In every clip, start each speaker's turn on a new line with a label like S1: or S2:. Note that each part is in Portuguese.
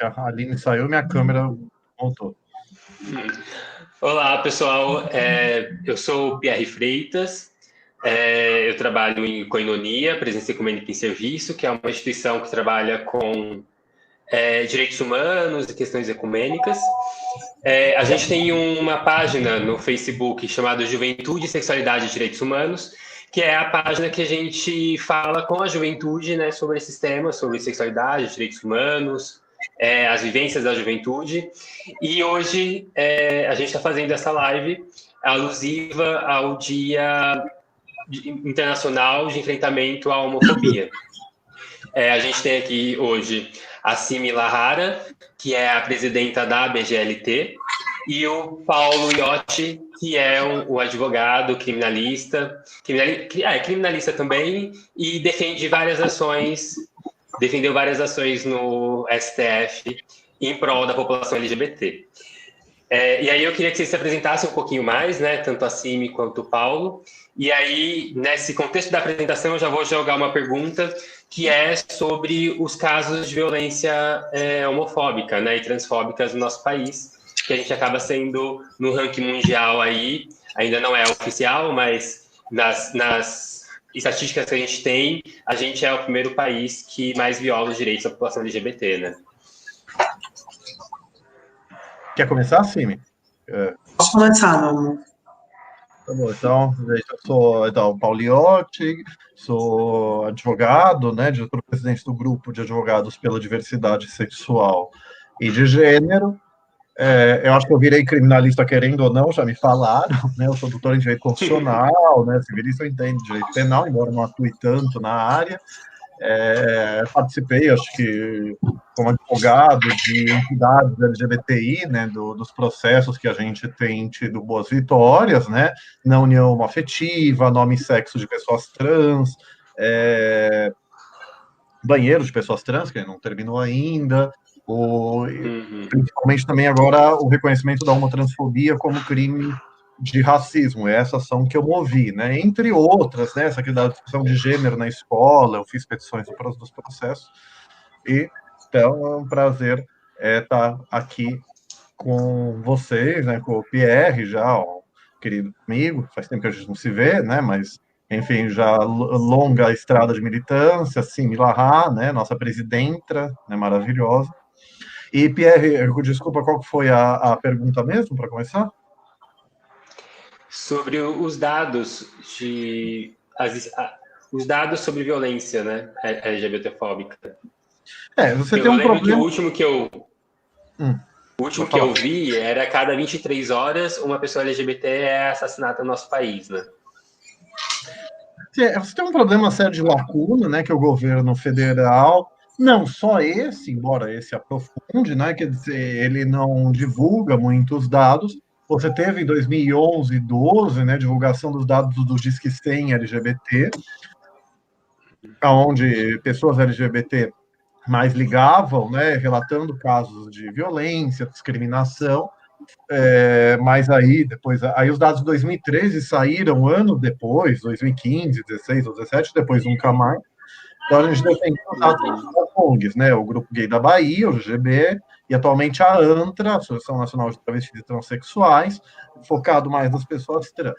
S1: A Aline saiu, minha câmera voltou.
S2: Olá, pessoal. Eu sou o Pierre Freitas. Eu trabalho em Koinonia, Presença Ecumênica em Serviço, que é uma instituição que trabalha com direitos humanos e questões ecumênicas. A gente tem uma página no Facebook chamada Juventude, Sexualidade e Direitos Humanos, que é a página que a gente fala com a juventude, né, sobre esses temas, sobre sexualidade, direitos humanos, as vivências da juventude. E hoje a gente está fazendo essa live alusiva ao Dia Internacional de Enfrentamento à Homofobia. A gente tem aqui hoje a Simi Lahara, que é a presidenta da ABGLT, e o Paulo Iotti, que é o advogado criminalista, criminalista também, e defendeu várias ações no STF em prol da população LGBT. E aí eu queria que vocês se apresentassem um pouquinho mais, né, tanto a Simi quanto o Paulo. E aí, nesse contexto da apresentação, eu já vou jogar uma pergunta que é sobre os casos de violência homofóbica, né, e transfóbicas no nosso país, que a gente acaba sendo no ranking mundial aí, ainda não é oficial, mas nas estatísticas que a gente é o primeiro país que mais viola os direitos da população LGBT, né?
S1: Quer começar, Simi?
S3: Posso começar, meu amor.
S1: Tá bom, então, eu sou Paulo Iotti, sou advogado, né, diretor-presidente do grupo de advogados pela diversidade sexual e de gênero. Eu acho que eu virei criminalista querendo ou não, já me falaram, né, eu sou doutor em direito constitucional, né, civilista eu entendo direito penal, embora não atue tanto na área. Participei, acho que como advogado de entidades LGBTI, né, dos processos que a gente tem tido boas vitórias, né, na união homoafetiva, nome e sexo de pessoas trans, banheiro de pessoas trans, que não terminou ainda, principalmente também agora o reconhecimento da homotransfobia como crime de racismo, é essa ação que eu movi, né? Entre outras, né? Essa aqui da discussão de gênero na escola, eu fiz petições dos processos, e então é um prazer estar aqui com vocês, né? Com o Pierre, já, um querido amigo, faz tempo que a gente não se vê, né? Mas, enfim, já longa estrada de militância, Simi Lahara, né? Nossa presidenta, né? Maravilhosa. E, Pierre, desculpa, qual que foi a pergunta mesmo, para começar?
S2: Sobre os dados sobre violência, né, LGBTfóbica.
S1: Você tem um problema.
S2: O último que eu vi era a cada 23 horas uma pessoa LGBT é assassinada no nosso país, né?
S1: Você tem um problema sério de lacuna, né, que o governo federal, não só esse, embora esse aprofunde, né, quer dizer, ele não divulga muitos dados. Você teve em 2011 e 2012, né, divulgação dos dados do Disque 100 LGBT, onde pessoas LGBT mais ligavam, né, relatando casos de violência, discriminação, mas aí os dados de 2013 saíram um ano depois, 2015, 16 ou 17, depois nunca mais. Então a gente tem contato com as ONGs, né, o Grupo Gay da Bahia, o GGB, e atualmente a ANTRA, a Associação Nacional de Travestis e Transsexuais, focado mais nas pessoas trans.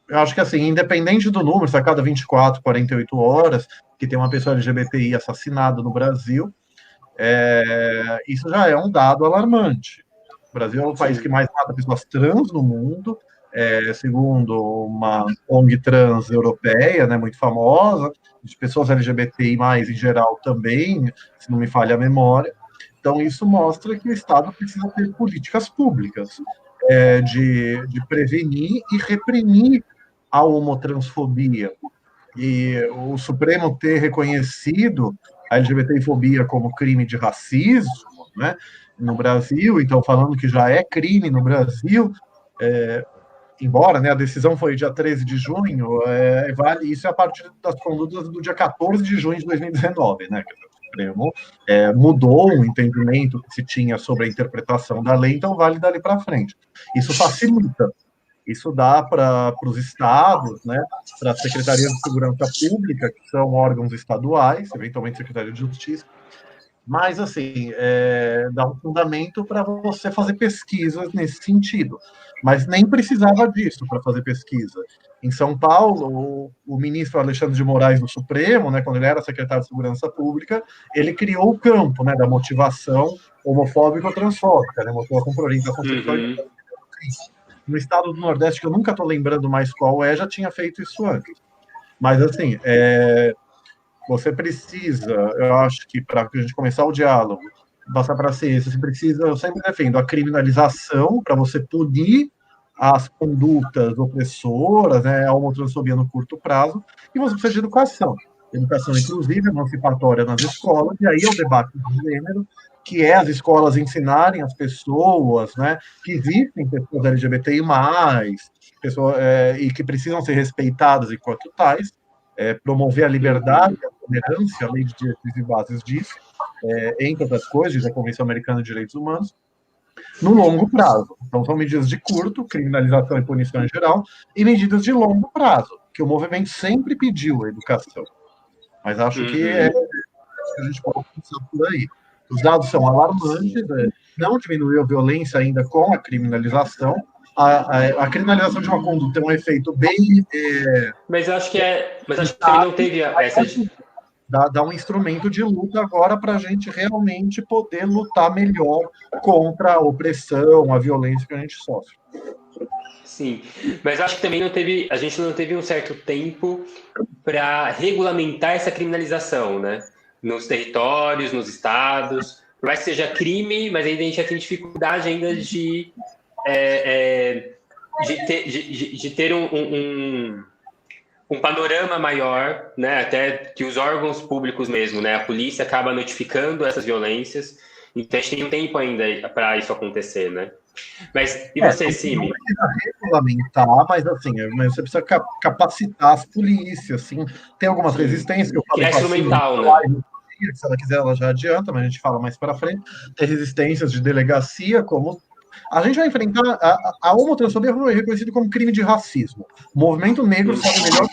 S1: Eu acho que, assim, independente do número, se a cada 24, 48 horas que tem uma pessoa LGBTI assassinada no Brasil, isso já é um dado alarmante. O Brasil é o país que mais mata pessoas trans no mundo, segundo uma ONG trans europeia, né, muito famosa, de pessoas LGBTI+, em geral também, se não me falha a memória. Então, isso mostra que o Estado precisa ter políticas públicas de prevenir e reprimir a homotransfobia. E o Supremo ter reconhecido a LGBTfobia como crime de racismo, né, no Brasil, então falando que já é crime no Brasil, embora, né, a decisão foi dia 13 de junho, vale, isso é a partir das condutas do dia 14 de junho de 2019, né, que o Supremo mudou o entendimento que se tinha sobre a interpretação da lei, então vale dali para frente. Isso facilita Isso dá para os estados, né, para as secretarias de segurança pública, que são órgãos estaduais, eventualmente Secretaria de Justiça, mas, assim, dá um fundamento para você fazer pesquisas nesse sentido. Mas nem precisava disso para fazer pesquisa. Em São Paulo, o ministro Alexandre de Moraes do Supremo, né, quando ele era secretário de Segurança Pública, ele criou o campo, né, da motivação homofóbica ou transfóbica, né, motivação por orientação sexual. No estado do Nordeste, que eu nunca estou lembrando mais qual já tinha feito isso antes. Mas, assim, você precisa, eu acho que para a gente começar o diálogo, passar para a ciência, você precisa, eu sempre defendo a criminalização para você punir as condutas opressoras, né, a homotransfobia no curto prazo, e você precisa de educação. Educação inclusiva, emancipatória nas escolas, e aí é o debate de gênero, que é as escolas ensinarem as pessoas, né, que existem pessoas LGBTI+, pessoas, e que precisam ser respeitadas enquanto tais, promover a liberdade, a tolerância, a lei de diretrizes e bases disso, entre outras coisas, a Convenção Americana de Direitos Humanos, no longo prazo. Então, são medidas de curto, criminalização e punição em geral, e medidas de longo prazo, que o movimento sempre pediu a educação. Mas acho que a gente pode pensar por aí. Os dados são alarmantes, não diminuiu a violência ainda com a criminalização. A criminalização de uma conduta tem um efeito bem...
S2: Mas acho que também não teve essa...
S1: Dá um instrumento de luta agora para a gente realmente poder lutar melhor contra a opressão, a violência que a gente sofre.
S2: Sim, mas acho que também a gente não teve um certo tempo para regulamentar essa criminalização, né? Nos territórios, nos estados. Por mais que seja crime, mas ainda a gente tem dificuldade ainda de ter um panorama maior, né? Até que os órgãos públicos mesmo, né? A polícia acaba notificando essas violências. Então a gente tem um tempo ainda para isso acontecer, né? Mas e você, Simi?
S1: Não precisa regulamentar, mas assim, você precisa capacitar as polícias, assim. Tem algumas resistências que eu falei.
S2: Que é instrumental, né?
S1: Se ela quiser, ela já adianta, mas a gente fala mais para frente. Tem resistências de delegacia, como a gente vai enfrentar a homotransfobia foi reconhecido como crime de racismo. O movimento negro sabe melhor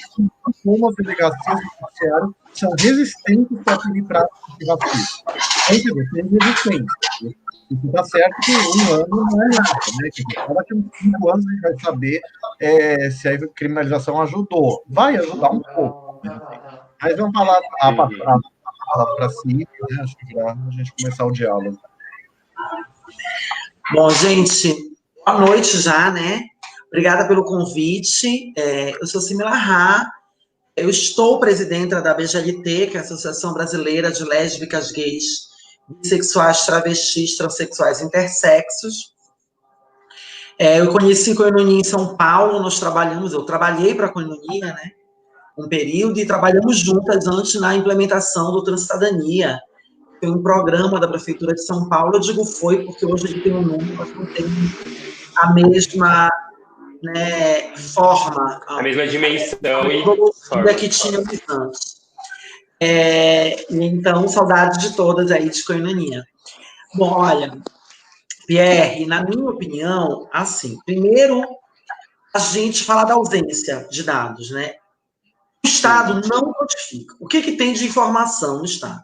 S1: como as delegacias do judiciário são resistentes para punir práticas de racismo. Então, tem resistência. Isso está certo que um ano não é nada, né? Daqui a uns 5 anos a gente vai saber se a criminalização ajudou. Vai ajudar um pouco. Mas vamos falar para si, né? Acho que para a gente começar o diálogo.
S3: Bom, gente, boa noite já, né? Obrigada pelo convite. Eu sou Simi Larra, eu estou presidenta da BGLT, que é a Associação Brasileira de Lésbicas, Gays, Bissexuais, Travestis, Transsexuais e Intersexos. Eu conheci Koinonia em São Paulo, eu trabalhei para a Koinonia, né? Um período, e trabalhamos juntas antes na implementação do Transcidadania. Foi um programa da Prefeitura de São Paulo. Eu digo foi, porque hoje ele tem um nome, mas não tem a mesma, né, forma.
S2: A mesma dimensão
S3: e que tínhamos antes. Então, saudade de todas aí de Koinonia. Bom, olha, Pierre, na minha opinião, assim, primeiro, a gente fala da ausência de dados, né? O Estado não notifica. O que tem de informação no Estado?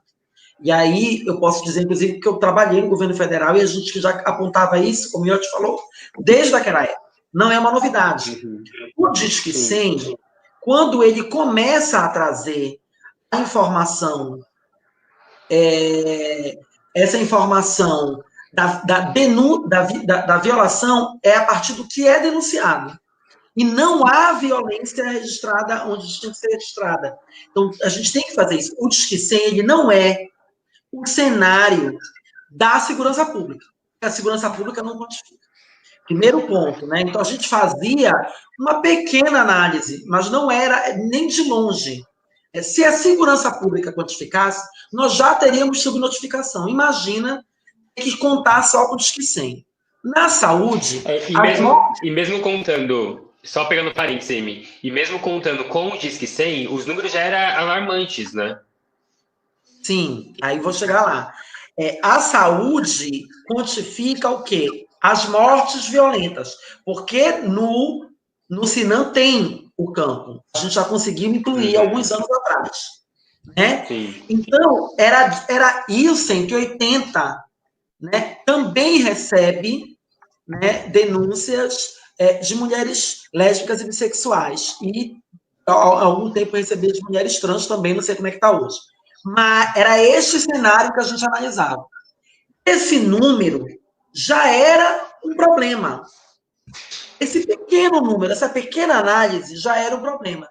S3: E aí, eu posso dizer, inclusive, que eu trabalhei no governo federal e a gente já apontava isso, como o Miotti falou, desde aquela época. Não é uma novidade. O Disque 100, quando ele começa a trazer a informação, essa informação da violação é a partir do que é denunciado. E não há violência registrada onde tinha que ser registrada. Então, a gente tem que fazer isso. O Disque 100, ele não é o cenário da segurança pública. A segurança pública não quantifica. Primeiro ponto, né? Então, a gente fazia uma pequena análise, mas não era nem de longe. Se a segurança pública quantificasse, nós já teríamos subnotificação. Imagina ter que contar só com o Disque 100. Na saúde...
S2: E mesmo contando... Só pegando parênteses, Amy, e mesmo contando com o Disque 100, os números já eram alarmantes, né?
S3: Sim, aí vou chegar lá. A saúde quantifica o quê? As mortes violentas. Porque no no Sinan tem o campo. A gente já conseguiu incluir alguns anos atrás. Né? Então, era o 180, né? Também recebe, né, denúncias de mulheres lésbicas e bissexuais. E há algum tempo recebia de mulheres trans também, não sei como é que está hoje. Mas era este cenário que a gente analisava. Esse número já era um problema. Esse pequeno número, essa pequena análise já era um problema.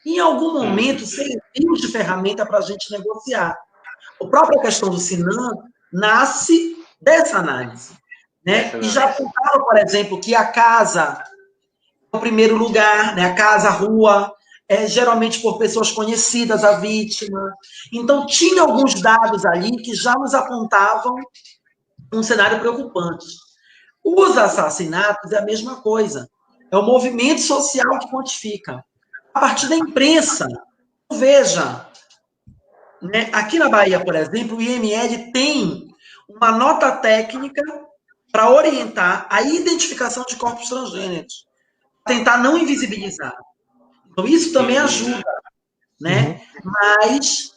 S3: Em algum momento, servimos de ferramenta para a gente negociar. A própria questão do Sinan nasce dessa análise. Né? E já apontava, por exemplo, que a casa é o primeiro lugar, né? A casa, a rua, geralmente por pessoas conhecidas, a vítima. Então, tinha alguns dados ali que já nos apontavam um cenário preocupante. Os assassinatos é a mesma coisa. É o movimento social que quantifica. A partir da imprensa, veja, né, aqui na Bahia, por exemplo, o IML tem uma nota técnica para orientar a identificação de corpos transgêneros, tentar não invisibilizar. Então, isso também ajuda, né? Mas,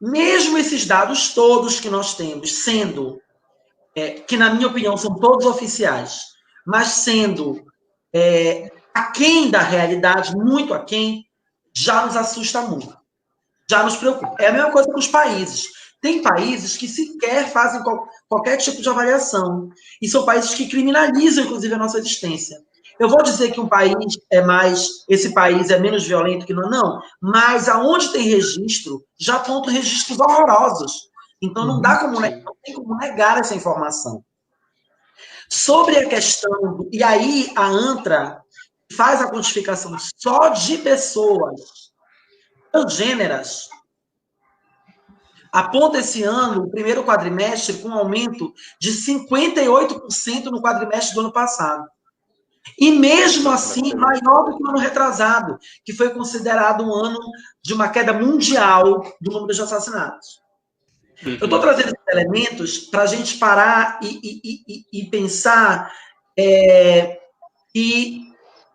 S3: mesmo esses dados todos que nós temos, sendo, que na minha opinião são todos oficiais, mas sendo aquém da realidade, muito aquém, já nos assusta muito, já nos preocupa. É a mesma coisa com os países. Tem países que sequer fazem qualquer tipo de avaliação, e são países que criminalizam, inclusive, a nossa existência. Eu vou dizer que um país esse país é menos violento que não, mas aonde tem registro, já apontam registros horrorosos. Então, não tem como negar essa informação. Sobre a questão, e aí a ANTRA faz a quantificação só de pessoas transgêneras, aponta esse ano, o primeiro quadrimestre, com um aumento de 58% no quadrimestre do ano passado. E mesmo assim, maior do que o ano retrasado, que foi considerado um ano de uma queda mundial do número de assassinatos. Eu estou trazendo esses elementos para a gente parar e pensar que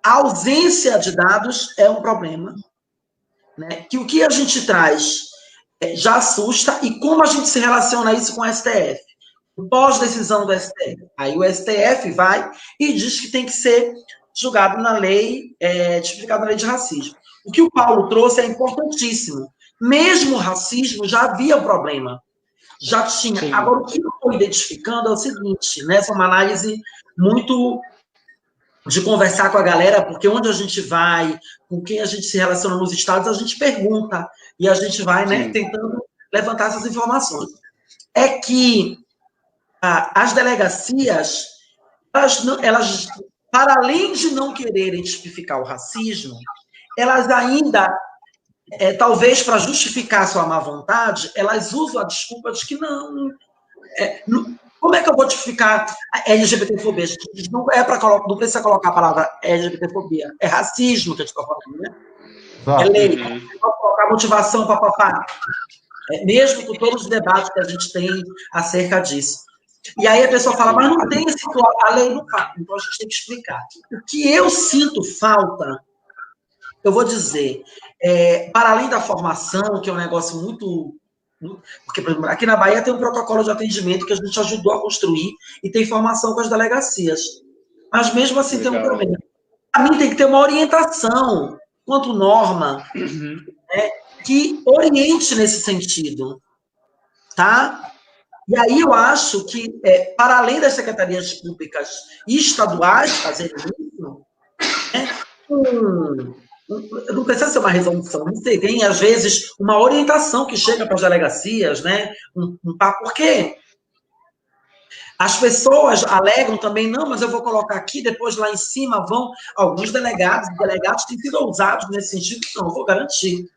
S3: a ausência de dados é um problema, né? Que o que a gente traz já assusta, e como a gente se relaciona isso com o STF? Pós-decisão do STF. Aí o STF vai e diz que tem que ser julgado na lei, tipificado na lei de racismo. O que o Paulo trouxe é importantíssimo. Mesmo o racismo já havia um problema. Já tinha. Sim. Agora, o que eu estou identificando é o seguinte, né? Essa é uma análise muito de conversar com a galera, porque onde a gente vai, com quem a gente se relaciona nos estados, a gente pergunta, e a gente vai, né, tentando levantar essas informações. É que as delegacias, elas, para além de não quererem tipificar o racismo, elas ainda, talvez para justificar sua má vontade, elas usam a desculpa de que não, como é que eu vou tipificar a LGBTfobia? Não precisa colocar a palavra LGBTfobia, é racismo que a gente está falando, né? É lei, pode colocar motivação, papapá. Mesmo com todos os debates que a gente tem acerca disso. E aí a pessoa fala, mas não tem a lei não fala. Então a gente tem que explicar. O que eu sinto falta, eu vou dizer, para além da formação, que é um negócio muito... Porque, por exemplo, aqui na Bahia tem um protocolo de atendimento que a gente ajudou a construir e tem formação com as delegacias. Mas mesmo assim tem um problema. Para mim tem que ter uma orientação, quanto norma, que oriente nesse sentido. Tá? E aí eu acho que, para além das secretarias públicas estaduais fazerem isso, não precisa ser uma resolução, não sei, tem, às vezes, uma orientação que chega para as delegacias, né? Por quê? As pessoas alegam também, não, mas eu vou colocar aqui, depois lá em cima vão, alguns delegados têm sido ousados nesse sentido, não, eu vou garantir.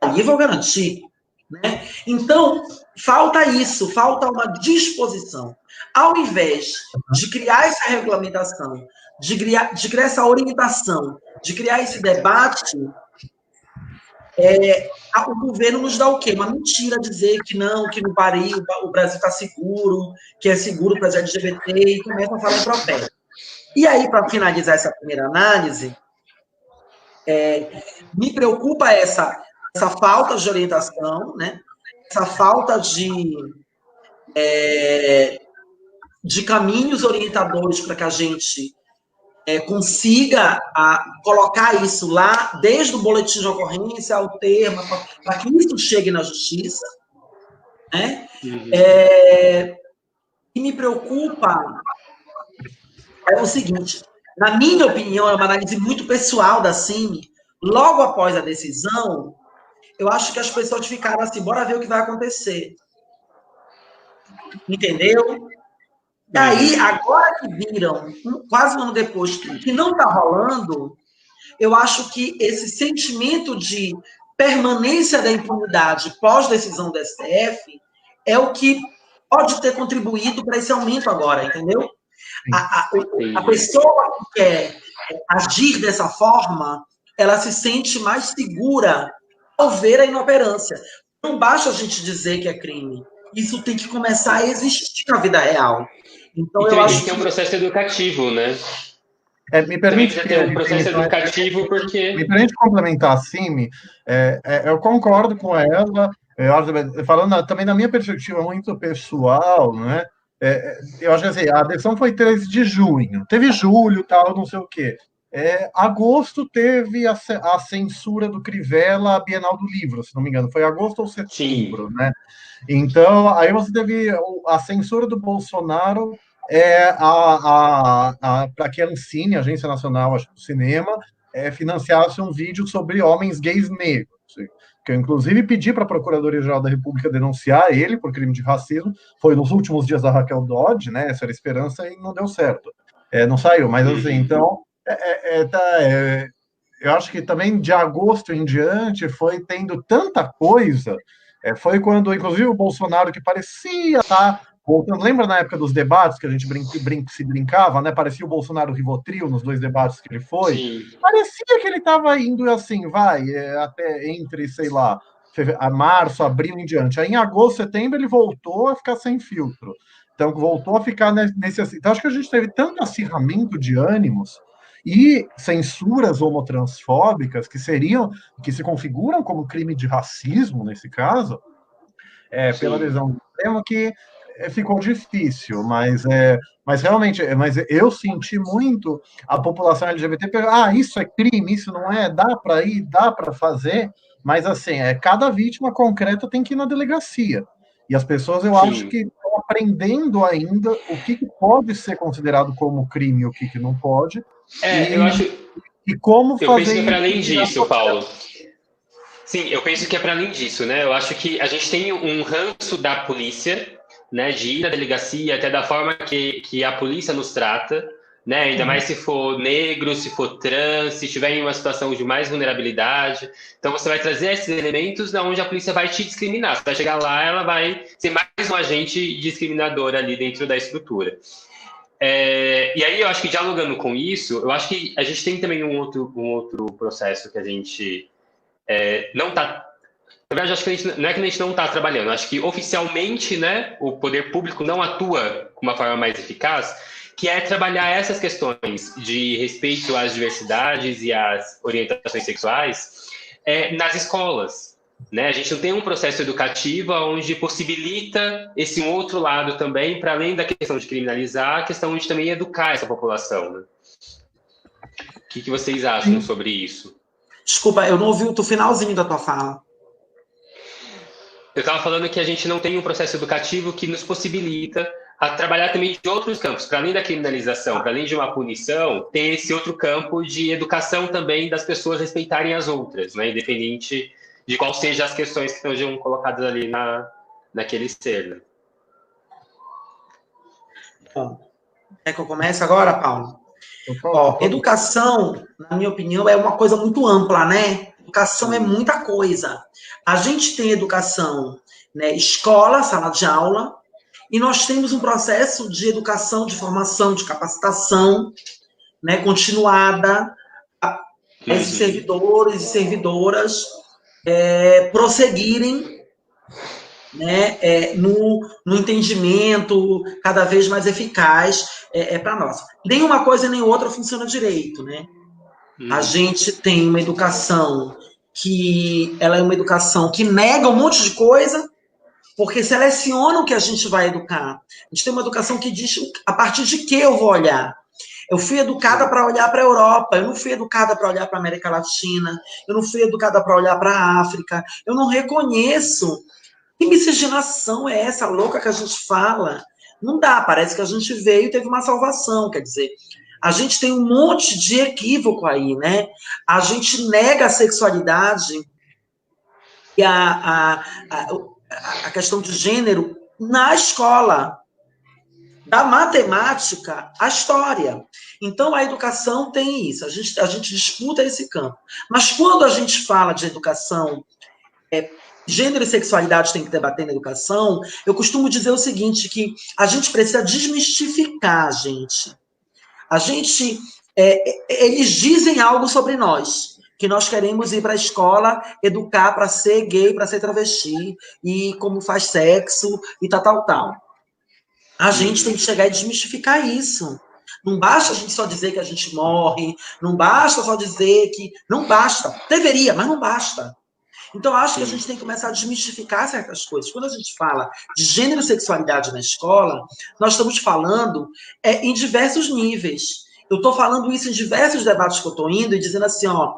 S3: Ali vou garantir. Né? Então, falta isso, falta uma disposição. Ao invés de criar essa regulamentação, de criar essa orientação, de criar esse debate, o governo nos dá o quê? Uma mentira dizer que não, que no Paris o Brasil está seguro, que é seguro para as LGBT, e começa a falar em protesto. E aí, para finalizar essa primeira análise, Me preocupa essa falta de orientação, né? Essa falta de caminhos orientadores para que a gente consiga colocar isso lá, desde o boletim de ocorrência ao termo, para que isso chegue na justiça. Né? E me preocupa o seguinte, na minha opinião, é uma análise muito pessoal da CIMI, logo após a decisão, eu acho que as pessoas ficaram assim, bora ver o que vai acontecer. Entendeu? E aí, agora que viram, quase um ano depois, que não está rolando, eu acho que esse sentimento de permanência da impunidade pós-decisão do STF é o que pode ter contribuído para esse aumento agora, entendeu? A pessoa que quer agir dessa forma, ela se sente mais segura ao ver a inoperância. Não basta a gente dizer que é crime. Isso tem que começar a existir na vida real. Então, eu acho que
S2: tem um processo educativo, né?
S1: Me permite
S2: ter um processo educativo, porque...
S1: Me permite complementar a Cime, eu concordo com ela, falando também da minha perspectiva muito pessoal, né? Eu acho que assim, a decisão foi 13 de junho, teve julho, tal, não sei o quê. Agosto teve a censura do Crivella, a Bienal do Livro, se não me engano, foi agosto ou setembro, né? Então, aí você teve a censura do Bolsonaro para que a Ancine, a Agência Nacional do Cinema, financiasse um vídeo sobre homens gays negros, que eu, inclusive, pedi para a Procuradoria-Geral da República denunciar ele por crime de racismo. Foi nos últimos dias da Raquel Dodge, né? Essa era a esperança e não deu certo. Não saiu, mas assim, então, eu acho que também de agosto em diante foi tendo tanta coisa, foi quando, inclusive, o Bolsonaro, que parecia estar voltando, lembra na época dos debates que a gente se brincava, né? Parecia o Bolsonaro Rivotril nos 2 debates que ele foi. Sim. Parecia que ele estava indo assim, até entre, sei lá, março, abril em diante. Aí em agosto, setembro, ele voltou a ficar sem filtro. Então, voltou a ficar nesse... Então, acho que a gente teve tanto acirramento de ânimos e censuras homotransfóbicas que se configuram como crime de racismo, nesse caso, pela visão do tema, que ficou difícil, mas realmente, eu senti muito a população LGBT isso é crime, isso não é, dá para ir, dá para fazer, mas assim, cada vítima concreta tem que ir na delegacia. E as pessoas, eu acho que estão aprendendo ainda o que pode ser considerado como crime e o que não pode.
S2: Eu acho.
S1: E como fazer.
S2: Eu penso que é para além disso, Paulo. Sim, eu penso que é para além disso, né? Eu acho que a gente tem um ranço da polícia, né? De ir na delegacia, até da forma que a polícia nos trata, né? Ainda mais se for negro, se for trans, se estiver em uma situação de mais vulnerabilidade. Então, você vai trazer esses elementos onde a polícia vai te discriminar. Você vai chegar lá, ela vai ser mais um agente discriminador ali dentro da estrutura. E aí, eu acho que dialogando com isso, eu acho que a gente tem também um outro processo que a gente não está... Na verdade, acho que não é que a gente não está trabalhando. Acho que, oficialmente, né, o poder público não atua com uma forma mais eficaz, que é trabalhar essas questões de respeito às diversidades e às orientações sexuais nas escolas. Né? A gente não tem um processo educativo onde possibilita esse outro lado também, para além da questão de criminalizar, a questão de também educar essa população. Né? O que vocês acham sobre isso?
S3: Desculpa, eu não ouvi o finalzinho da tua fala.
S2: Eu estava falando que a gente não tem um processo educativo que nos possibilita a trabalhar também de outros campos, para além da criminalização, para além de uma punição, tem esse outro campo de educação também das pessoas respeitarem as outras, né? Independente de qual sejam as questões que estejam colocadas ali naquele ser. Né?
S3: Quer que eu comece agora, Paulo? Educação, na minha opinião, é uma coisa muito ampla, né? Educação é muita coisa. A gente tem educação, né, escola, sala de aula, e nós temos um processo de educação, de formação, de capacitação, né, continuada, esses servidores e servidoras prosseguirem, né, no entendimento cada vez mais eficaz para nós. Nem uma coisa nem outra funciona direito, né? A gente tem uma educação que ela é uma educação que nega um monte de coisa, porque seleciona o que a gente vai educar. A gente tem uma educação que diz a partir de que eu vou olhar. Eu fui educada para olhar para a Europa, eu não fui educada para olhar para a América Latina, eu não fui educada para olhar para a África, eu não reconheço. Que miscigenação é essa louca que a gente fala? Não dá, parece que a gente veio e teve uma salvação, quer dizer, a gente tem um monte de equívoco aí, né? A gente nega a sexualidade e a questão de gênero na escola. Da matemática à história. Então, a educação tem isso, a gente disputa esse campo. Mas quando a gente fala de educação, gênero e sexualidade tem que debater na educação, eu costumo dizer o seguinte, que a gente precisa desmistificar, gente. Eles dizem algo sobre nós, que nós queremos ir para a escola educar para ser gay, para ser travesti, e como faz sexo, e tal. A gente tem que chegar e desmistificar isso. Não basta a gente só dizer que a gente morre, não basta só dizer que... Não basta. Deveria, mas não basta. Então, acho que a gente tem que começar a desmistificar certas coisas. Quando a gente fala de gênero e sexualidade na escola, nós estamos falando em diversos níveis. Eu estou falando isso em diversos debates que eu estou indo e dizendo assim, ó,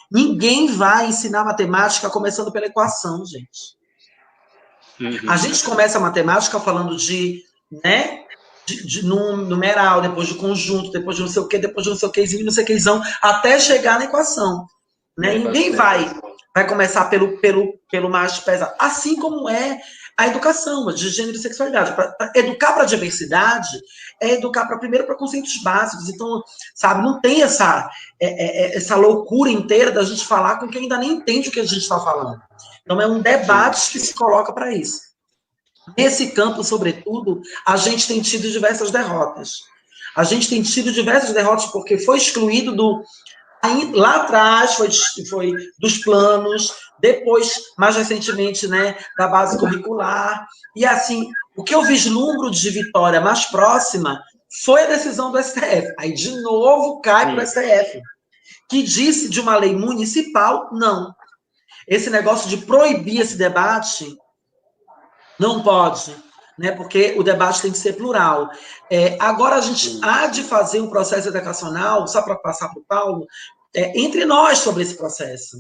S3: ninguém vai ensinar matemática começando pela equação, gente. A gente começa a matemática falando de numeral, depois de conjunto, depois de não sei o que, depois de não sei o que, não sei o quezão, até chegar na equação. Né? Ninguém vai começar pelo mais pesado. Assim como é a educação de gênero e sexualidade. Educar para a diversidade é educar primeiro para conceitos básicos. Então, sabe, não tem essa loucura inteira da gente falar com quem ainda nem entende o que a gente está falando. Então, é um debate que se coloca para isso. Nesse campo, sobretudo, a gente tem tido diversas derrotas. A gente tem tido diversas derrotas porque foi excluído lá atrás, foi dos planos, depois, mais recentemente, né, da base curricular. E, assim, o que eu vislumbro de vitória mais próxima foi a decisão do STF. Aí, de novo, cai para o STF, que disse de uma lei municipal, não. Esse negócio de proibir esse debate... Não pode, né? Porque o debate tem que ser plural. Agora, a gente há de fazer um processo educacional, só para passar para o Paulo, entre nós sobre esse processo.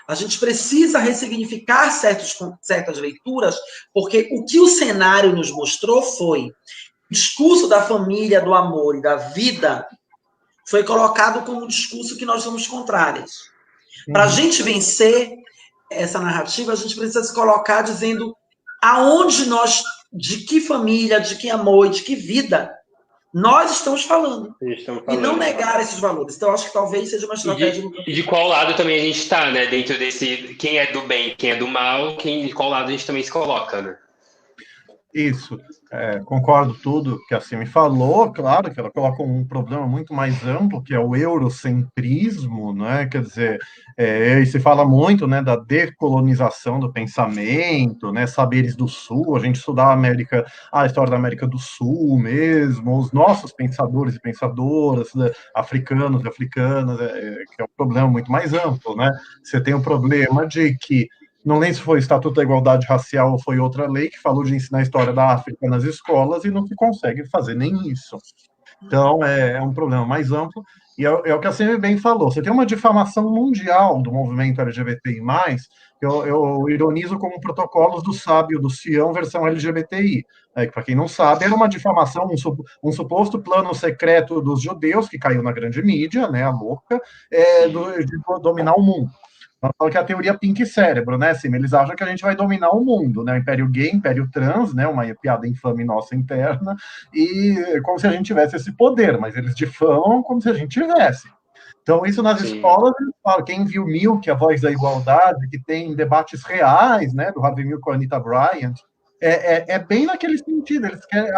S3: A gente precisa ressignificar certas leituras, porque o que o cenário nos mostrou foi o discurso da família, do amor e da vida foi colocado como um discurso que nós somos contrários. Para a gente vencer essa narrativa, a gente precisa se colocar dizendo aonde nós, de que família, de que amor, de que vida nós estamos falando. E não negar esses valores. Então, acho que talvez seja uma estratégia...
S2: E de qual lado também a gente está, né? Dentro desse, quem é do bem, quem é do mal, de qual lado a gente também se coloca, né?
S1: Isso, concordo tudo que a Cimi falou, claro que ela coloca um problema muito mais amplo, que é o eurocentrismo, né? Quer dizer, e se fala muito, né, da decolonização do pensamento, né, saberes do Sul, a gente estudar a história da América do Sul mesmo, os nossos pensadores e pensadoras, né, africanos e africanas, que é um problema muito mais amplo, né? Você tem o problema de que não lembro se foi o Estatuto da Igualdade Racial ou foi outra lei que falou de ensinar a história da África nas escolas e não se consegue fazer nem isso. Então, é um problema mais amplo. E é o que a Cemi bem falou. Você tem uma difamação mundial do movimento LGBTI+, eu ironizo como protocolos do Sábio, do Sião, versão LGBTI. Que, para quem não sabe, era uma difamação, um suposto plano secreto dos judeus, que caiu na grande mídia, né, a louca, de dominar o mundo. Nós falamos que é a teoria Pink Cérebro, né, Sim? Eles acham que a gente vai dominar o mundo, né, o império gay, império trans, né, uma piada infame nossa interna, e como se a gente tivesse esse poder, mas eles difamam como se a gente tivesse. Então, isso nas escolas, eles falam, quem viu Milk, a voz da igualdade, que tem debates reais, né, do Harvey Milk com a Anita Bryant, é bem naquele sentido, eles querem,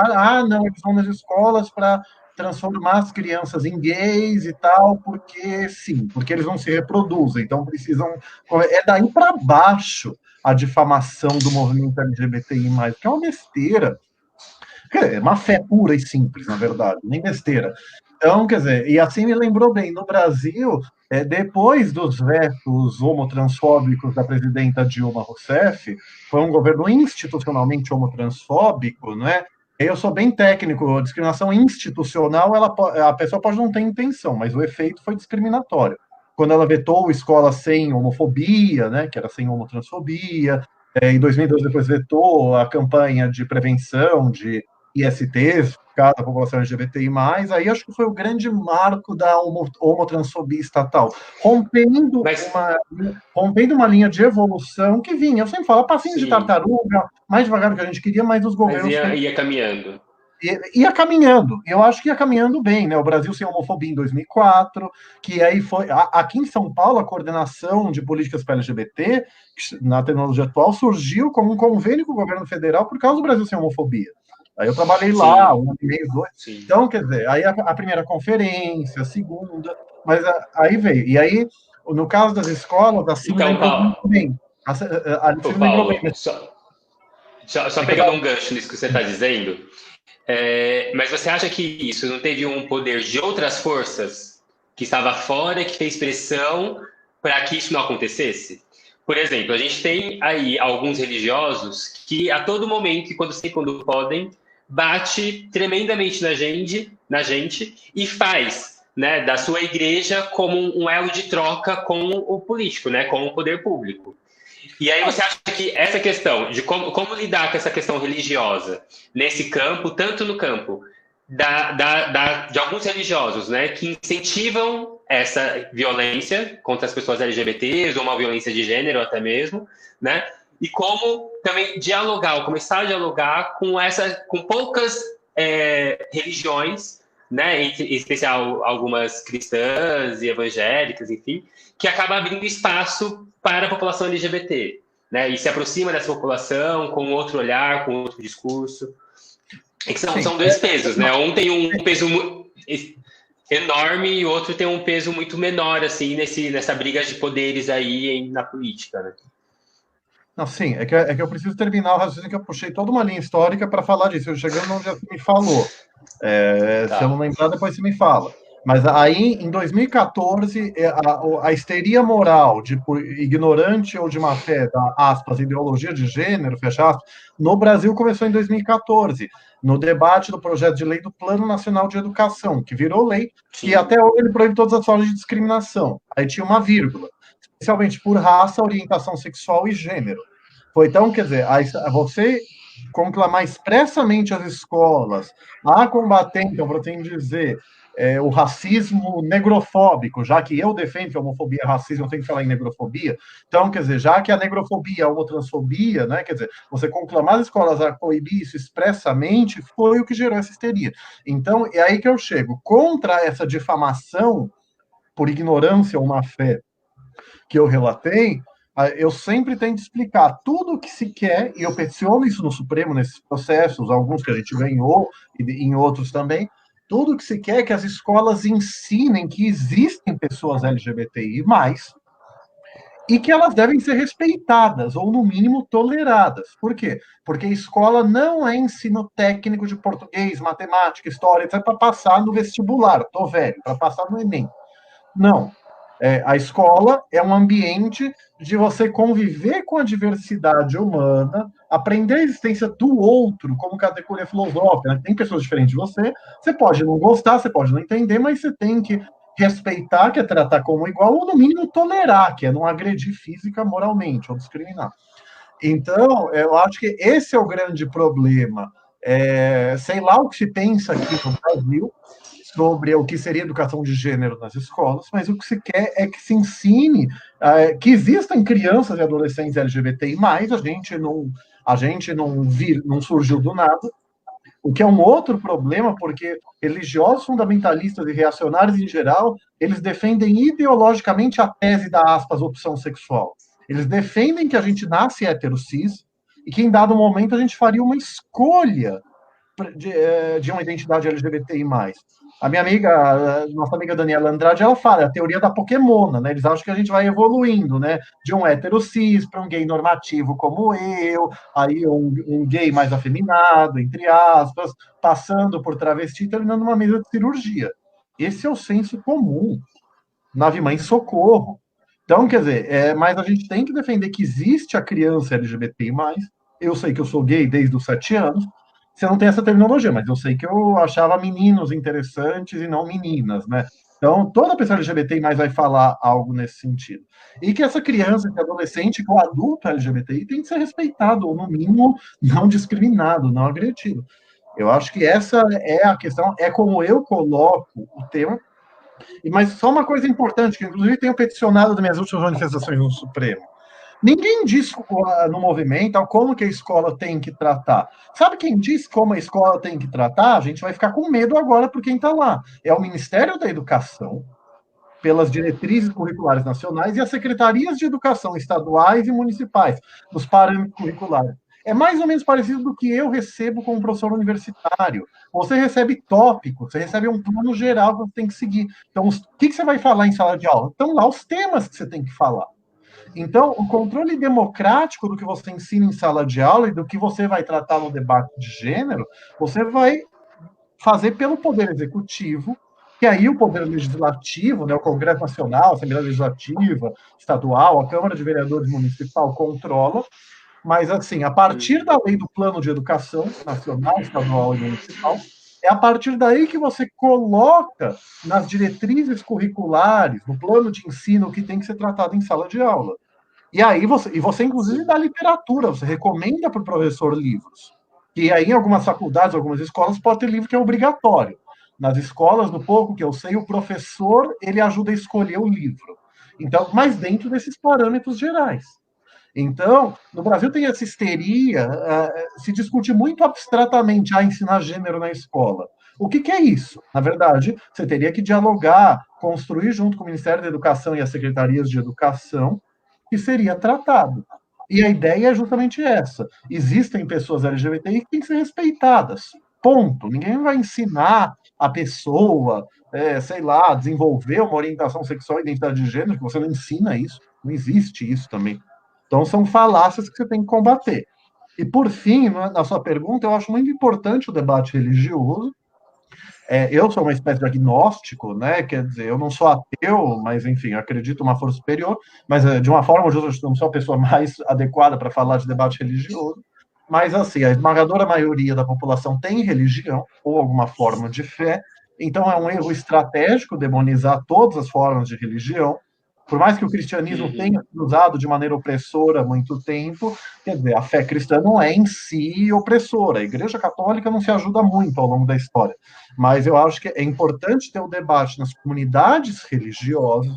S1: não, eles vão nas escolas para transformar as crianças em gays e tal, porque sim, porque eles não se reproduzem, então precisam... É daí para baixo a difamação do movimento LGBTI+, que é uma besteira. É má fé pura e simples, na verdade, nem besteira. Então, quer dizer, e assim me lembrou bem, no Brasil, depois dos vetos homotransfóbicos da presidenta Dilma Rousseff, foi um governo institucionalmente homotransfóbico, né? Eu sou bem técnico, discriminação institucional, a pessoa pode não ter intenção, mas o efeito foi discriminatório. Quando ela vetou escolas sem homofobia, né, que era sem homotransfobia, em 2012 depois vetou a campanha de prevenção de ISTs, cada população LGBTI+, aí acho que foi o grande marco da homotransfobia estatal, rompendo,
S2: Mas,
S1: rompendo uma linha de evolução que vinha, eu sempre falo, passinho de
S2: sim,
S1: tartaruga, mais devagar do que a gente queria, mas os
S2: mas
S1: governos
S2: ia caminhando.
S1: ia caminhando, eu acho que ia caminhando bem, né? O Brasil sem homofobia em 2004, que aí foi. Aqui em São Paulo, a coordenação de políticas para LGBT, na tecnologia atual, surgiu como um convênio com o governo federal por causa do Brasil sem homofobia. Aí eu trabalhei lá,
S2: Sim,
S1: um ano e meio, dois.
S2: sim.
S1: Então, quer dizer, aí a primeira conferência, a segunda, mas aí veio. E aí, no caso das escolas, assim me
S2: Então,
S1: lembrou muito bem. Assim me lembrou bem.
S2: Paulo, só pegando um gancho nisso que você está dizendo, mas você acha que isso não teve um poder de outras forças que estava fora, que fez pressão para que isso não acontecesse? Por exemplo, a gente tem aí alguns religiosos que a todo momento, e quando podem, bate tremendamente na gente e faz, né, da sua igreja como um elo de troca com o político, né, com o poder público. E aí você acha que essa questão de como lidar com essa questão religiosa nesse campo, tanto no campo de alguns religiosos, né, que incentivam essa violência contra as pessoas LGBTs, ou uma violência de gênero até mesmo, né, e como também começar a dialogar com poucas religiões, né, em especial algumas cristãs e evangélicas, enfim, que acaba abrindo espaço para a população LGBT, né, e se aproxima dessa população com outro olhar, com outro discurso. É que são dois pesos, né? Um tem um peso enorme e o outro tem um peso muito menor, assim, nessa briga de poderes aí na política, né?
S1: Não, sim, é que eu preciso terminar o raciocínio que eu puxei toda uma linha histórica para falar disso. Eu chegando onde você me falou. Se eu não lembrar, depois você me fala. Mas aí, em 2014, a histeria moral de ignorante ou de má fé, da, aspas, ideologia de gênero, fecha aspas, no Brasil começou em 2014, no debate do projeto de lei do Plano Nacional de Educação, que virou lei,
S2: Sim.
S1: e até hoje ele proíbe todas as formas de discriminação. Aí tinha uma vírgula, especialmente por raça, orientação sexual e gênero. Foi então, quer dizer, você conclamar expressamente as escolas a combater, então, para assim dizer, o racismo negrofóbico, já que eu defendo que a homofobia é racismo, eu tenho que falar em negrofobia. Então, quer dizer, já que a negrofobia é a homotransfobia, né, quer dizer, você conclamar as escolas a proibir isso expressamente foi o que gerou essa histeria. Então, é aí que eu chego. Contra essa difamação por ignorância ou má fé que eu relatei, eu sempre tento explicar tudo o que se quer, e eu peticiono isso no Supremo, nesses processos, alguns que a gente ganhou, e em outros também, tudo o que se quer é que as escolas ensinem que existem pessoas LGBTI+, e que elas devem ser respeitadas, ou no mínimo toleradas. Por quê? Porque a escola não é ensino técnico de português, matemática, história, etc., para passar no vestibular, tô velho, para passar no Enem. Não. A escola é um ambiente de você conviver com a diversidade humana, aprender a existência do outro como categoria filosófica. Né? Tem pessoas diferentes de você, você pode não gostar, você pode não entender, mas você tem que respeitar, que é tratar como igual, ou no mínimo tolerar, que é não agredir física, moralmente, ou discriminar. Então, eu acho que esse é o grande problema. Sei lá o que se pensa aqui no Brasil, sobre o que seria educação de gênero nas escolas, mas o que se quer é que se ensine que existam crianças e adolescentes LGBTI+, a gente não surgiu do nada, o que é um outro problema, porque religiosos fundamentalistas e reacionários em geral, eles defendem ideologicamente a tese da, aspas, opção sexual. Eles defendem que a gente nasce hétero-cis e que em dado momento a gente faria uma escolha de uma identidade LGBTI+. A minha amiga, nossa amiga Daniela Andrade, ela fala, é a teoria da Pokémona, né? Eles acham que a gente vai evoluindo, né? De um hétero cis para um gay normativo como eu, aí um gay mais afeminado, entre aspas, passando por travesti, terminando uma mesa de cirurgia. Esse é o senso comum. Nave Mãe Socorro. Então, quer dizer, mas a gente tem que defender que existe a criança LGBTI+. Eu sei que eu sou gay desde os 7 anos. Você não tem essa terminologia, mas eu sei que eu achava meninos interessantes e não meninas, né? Então, toda pessoa LGBTI+ vai falar algo nesse sentido. E que essa criança, esse adolescente, que o adulto LGBTI tem que ser respeitado, ou no mínimo, não discriminado, não agredido. Eu acho que essa é a questão, é como eu coloco o tema. Mas só uma coisa importante, que inclusive tenho peticionado nas minhas últimas manifestações no Supremo. Ninguém diz no movimento como que a escola tem que tratar. Sabe quem diz como a escola tem que tratar? A gente vai ficar com medo agora por quem está lá. É o Ministério da Educação, pelas diretrizes curriculares nacionais, e as secretarias de educação estaduais e municipais, nos parâmetros curriculares. É mais ou menos parecido do que eu recebo como professor universitário. Você recebe tópicos, você recebe um plano geral que você tem que seguir. Então, o que você vai falar em sala de aula? Estão lá os temas que você tem que falar. Então, o controle democrático do que você ensina em sala de aula e do que você vai tratar no debate de gênero, você vai fazer pelo Poder Executivo, que aí o Poder Legislativo, né, o Congresso Nacional, a Assembleia Legislativa, Estadual, a Câmara de Vereadores Municipal controla, mas, assim, a partir da lei do Plano de Educação Nacional, Estadual e Municipal, é a partir daí que você coloca nas diretrizes curriculares, no plano de ensino, que tem que ser tratado em sala de aula. E aí você inclusive, dá literatura, você recomenda para o professor livros. Que aí, em algumas faculdades, algumas escolas, pode ter livro que é obrigatório. Nas escolas, do pouco que eu sei, o professor, ele ajuda a escolher o livro. Então, mas dentro desses parâmetros gerais. Então, no Brasil tem essa histeria, se discute muito abstratamente ensinar gênero na escola. O que é isso? Na verdade, você teria que dialogar, construir junto com o Ministério da Educação e as secretarias de educação, que seria tratado. E a ideia é justamente essa. Existem pessoas LGBTI que têm que ser respeitadas. Ponto. Ninguém vai ensinar a pessoa, sei lá, desenvolver uma orientação sexual e identidade de gênero, que você não ensina isso. Não existe isso também. Então, são falácias que você tem que combater. E, por fim, na sua pergunta, eu acho muito importante o debate religioso. Eu sou uma espécie de agnóstico, né? Quer dizer, eu não sou ateu, mas, enfim, acredito uma força superior, mas, de uma forma ou de outra, eu não sou a pessoa mais adequada para falar de debate religioso. Mas, assim, a esmagadora maioria da população tem religião, ou alguma forma de fé, então é um erro estratégico demonizar todas as formas de religião. Por mais que o cristianismo tenha sido usado de maneira opressora há muito tempo, quer dizer, a fé cristã não é em si opressora. A Igreja Católica não se ajuda muito ao longo da história. Mas eu acho que é importante ter o debate nas comunidades religiosas.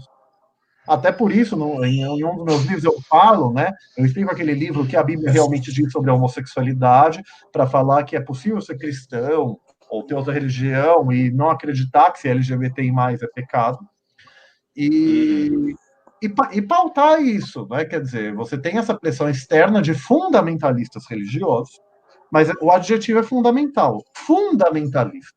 S1: Até por isso, em um dos meus livros eu falo, né? Eu explico aquele livro que a Bíblia realmente diz sobre a homossexualidade, para falar que é possível ser cristão ou ter outra religião e não acreditar que ser LGBTI+ é pecado. E pautar isso, né? Quer dizer, você tem essa pressão externa de fundamentalistas religiosos, mas o adjetivo é fundamental, fundamentalista.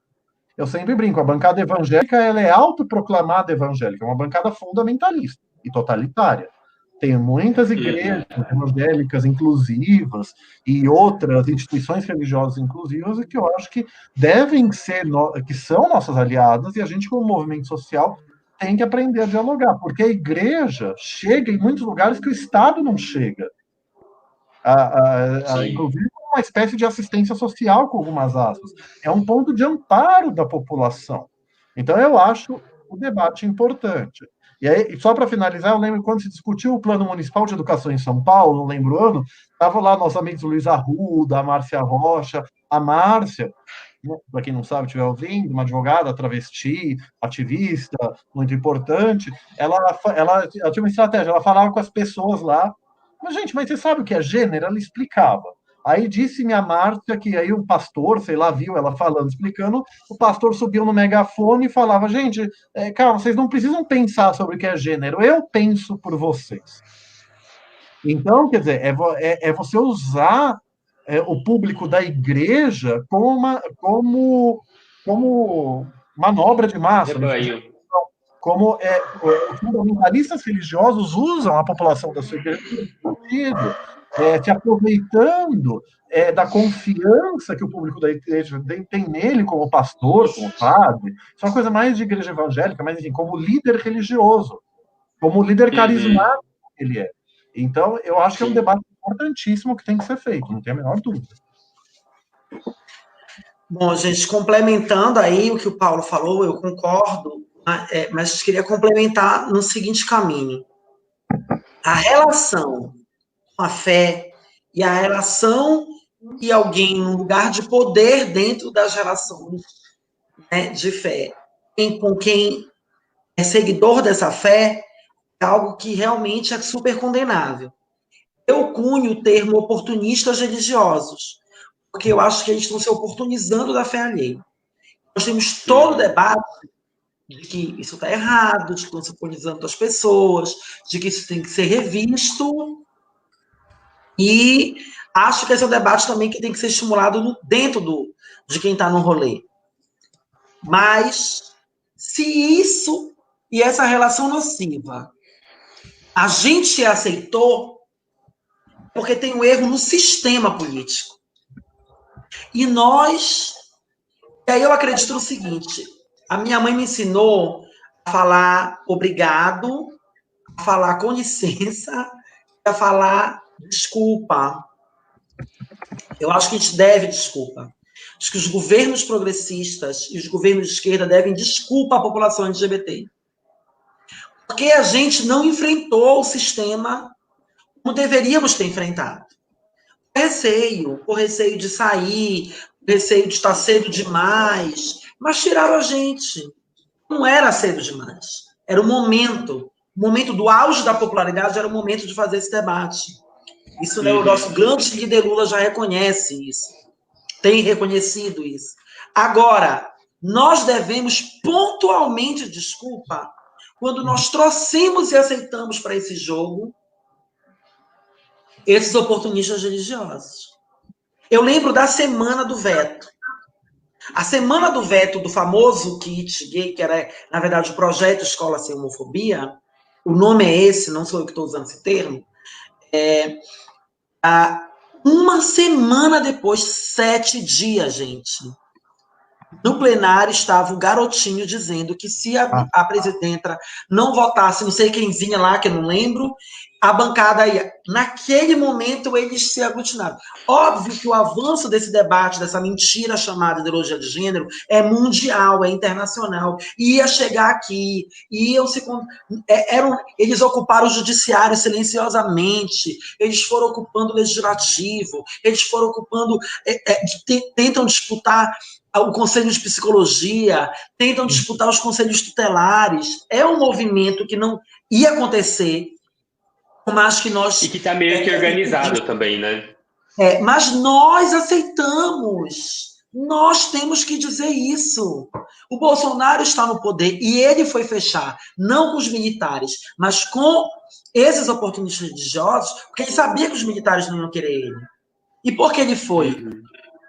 S1: Eu sempre brinco, a bancada evangélica ela é autoproclamada evangélica, é uma bancada fundamentalista e totalitária. Tem muitas igrejas evangélicas inclusivas e outras instituições religiosas inclusivas que eu acho que devem ser, que são nossas aliadas, e a gente, como movimento social, tem que aprender a dialogar, porque a igreja chega em muitos lugares que o Estado não chega. Inclusive, uma espécie de assistência social, com algumas aspas. É um ponto de amparo da população. Então, eu acho o debate importante. E aí, só para finalizar, eu lembro quando se discutiu o Plano Municipal de Educação em São Paulo, não lembro o ano, estavam lá nossos amigos Luiz Arruda, a Márcia Rocha. A Márcia, para quem não sabe, estiver ouvindo, uma advogada, travesti, ativista, muito importante, ela tinha uma estratégia, ela falava com as pessoas lá, mas, gente, mas você sabe o que é gênero? Ela explicava. Aí disse-me a Márcia que aí um pastor, sei lá, viu ela falando, explicando, o pastor subiu no megafone e falava, gente, calma, vocês não precisam pensar sobre o que é gênero, eu penso por vocês. Então, quer dizer, é você usar o público da igreja como manobra de massa. Né? como os fundamentalistas religiosos usam a população da sua igreja se aproveitando da confiança que o público da igreja tem nele como pastor, como padre. Isso é uma coisa mais de igreja evangélica, mas enfim, como líder religioso, como líder carismático que ele é. Então, eu acho que é um debate importantíssimo que tem que ser feito, não tem a menor dúvida.
S3: Bom, gente, complementando aí o que o Paulo falou, eu concordo, mas queria complementar no seguinte caminho. A relação com a fé e a relação de alguém num lugar de poder dentro das relações, né, de fé com quem é seguidor dessa fé é algo que realmente é super condenável. Eu cunho o termo oportunistas religiosos, porque eu acho que eles estão se oportunizando da fé alheia. Nós temos todo o debate de que isso está errado, de que estão se oportunizando das pessoas, de que isso tem que ser revisto, e acho que esse é um debate também que tem que ser estimulado dentro de quem está no rolê. Mas, se isso e essa relação nociva a gente aceitou, porque tem um erro no sistema político. E aí eu acredito no seguinte, a minha mãe me ensinou a falar obrigado, a falar com licença, a falar desculpa. Eu acho que a gente deve desculpa. Acho que os governos progressistas e os governos de esquerda devem desculpa à população LGBT. Porque a gente não enfrentou o sistema como deveríamos ter enfrentado. Por receio de sair, por receio de estar cedo demais, mas tiraram a gente. Não era cedo demais. Era o momento do auge da popularidade, era o momento de fazer esse debate. Isso, né, o nosso grande líder Lula já reconhece isso. Tem reconhecido isso. Agora, nós devemos pontualmente desculpa quando nós trouxemos e aceitamos para esse jogo esses oportunistas religiosos. Eu lembro da semana do veto. A semana do veto do famoso kit gay, que era, na verdade, o projeto Escola Sem Homofobia, o nome é esse, não sou eu que estou usando esse termo, uma semana depois, 7 dias, gente, no plenário estava o garotinho dizendo que se a presidenta não votasse, não sei quemzinha lá, que eu não lembro, a bancada ia. Naquele momento, eles se aglutinaram. Óbvio que o avanço desse debate, dessa mentira chamada ideologia de gênero, é mundial, é internacional. Ia chegar aqui, eles ocuparam o judiciário silenciosamente, eles foram ocupando o legislativo, eles foram ocupando, tentam disputar o Conselho de Psicologia, tentam disputar os conselhos tutelares. É um movimento que não ia acontecer, mas que nós...
S2: E que está meio que organizado também, né?
S3: Mas nós aceitamos. Nós temos que dizer isso. O Bolsonaro está no poder e ele foi fechar, não com os militares, mas com esses oportunistas religiosos, porque ele sabia que os militares não iam querer ele. E por que ele foi?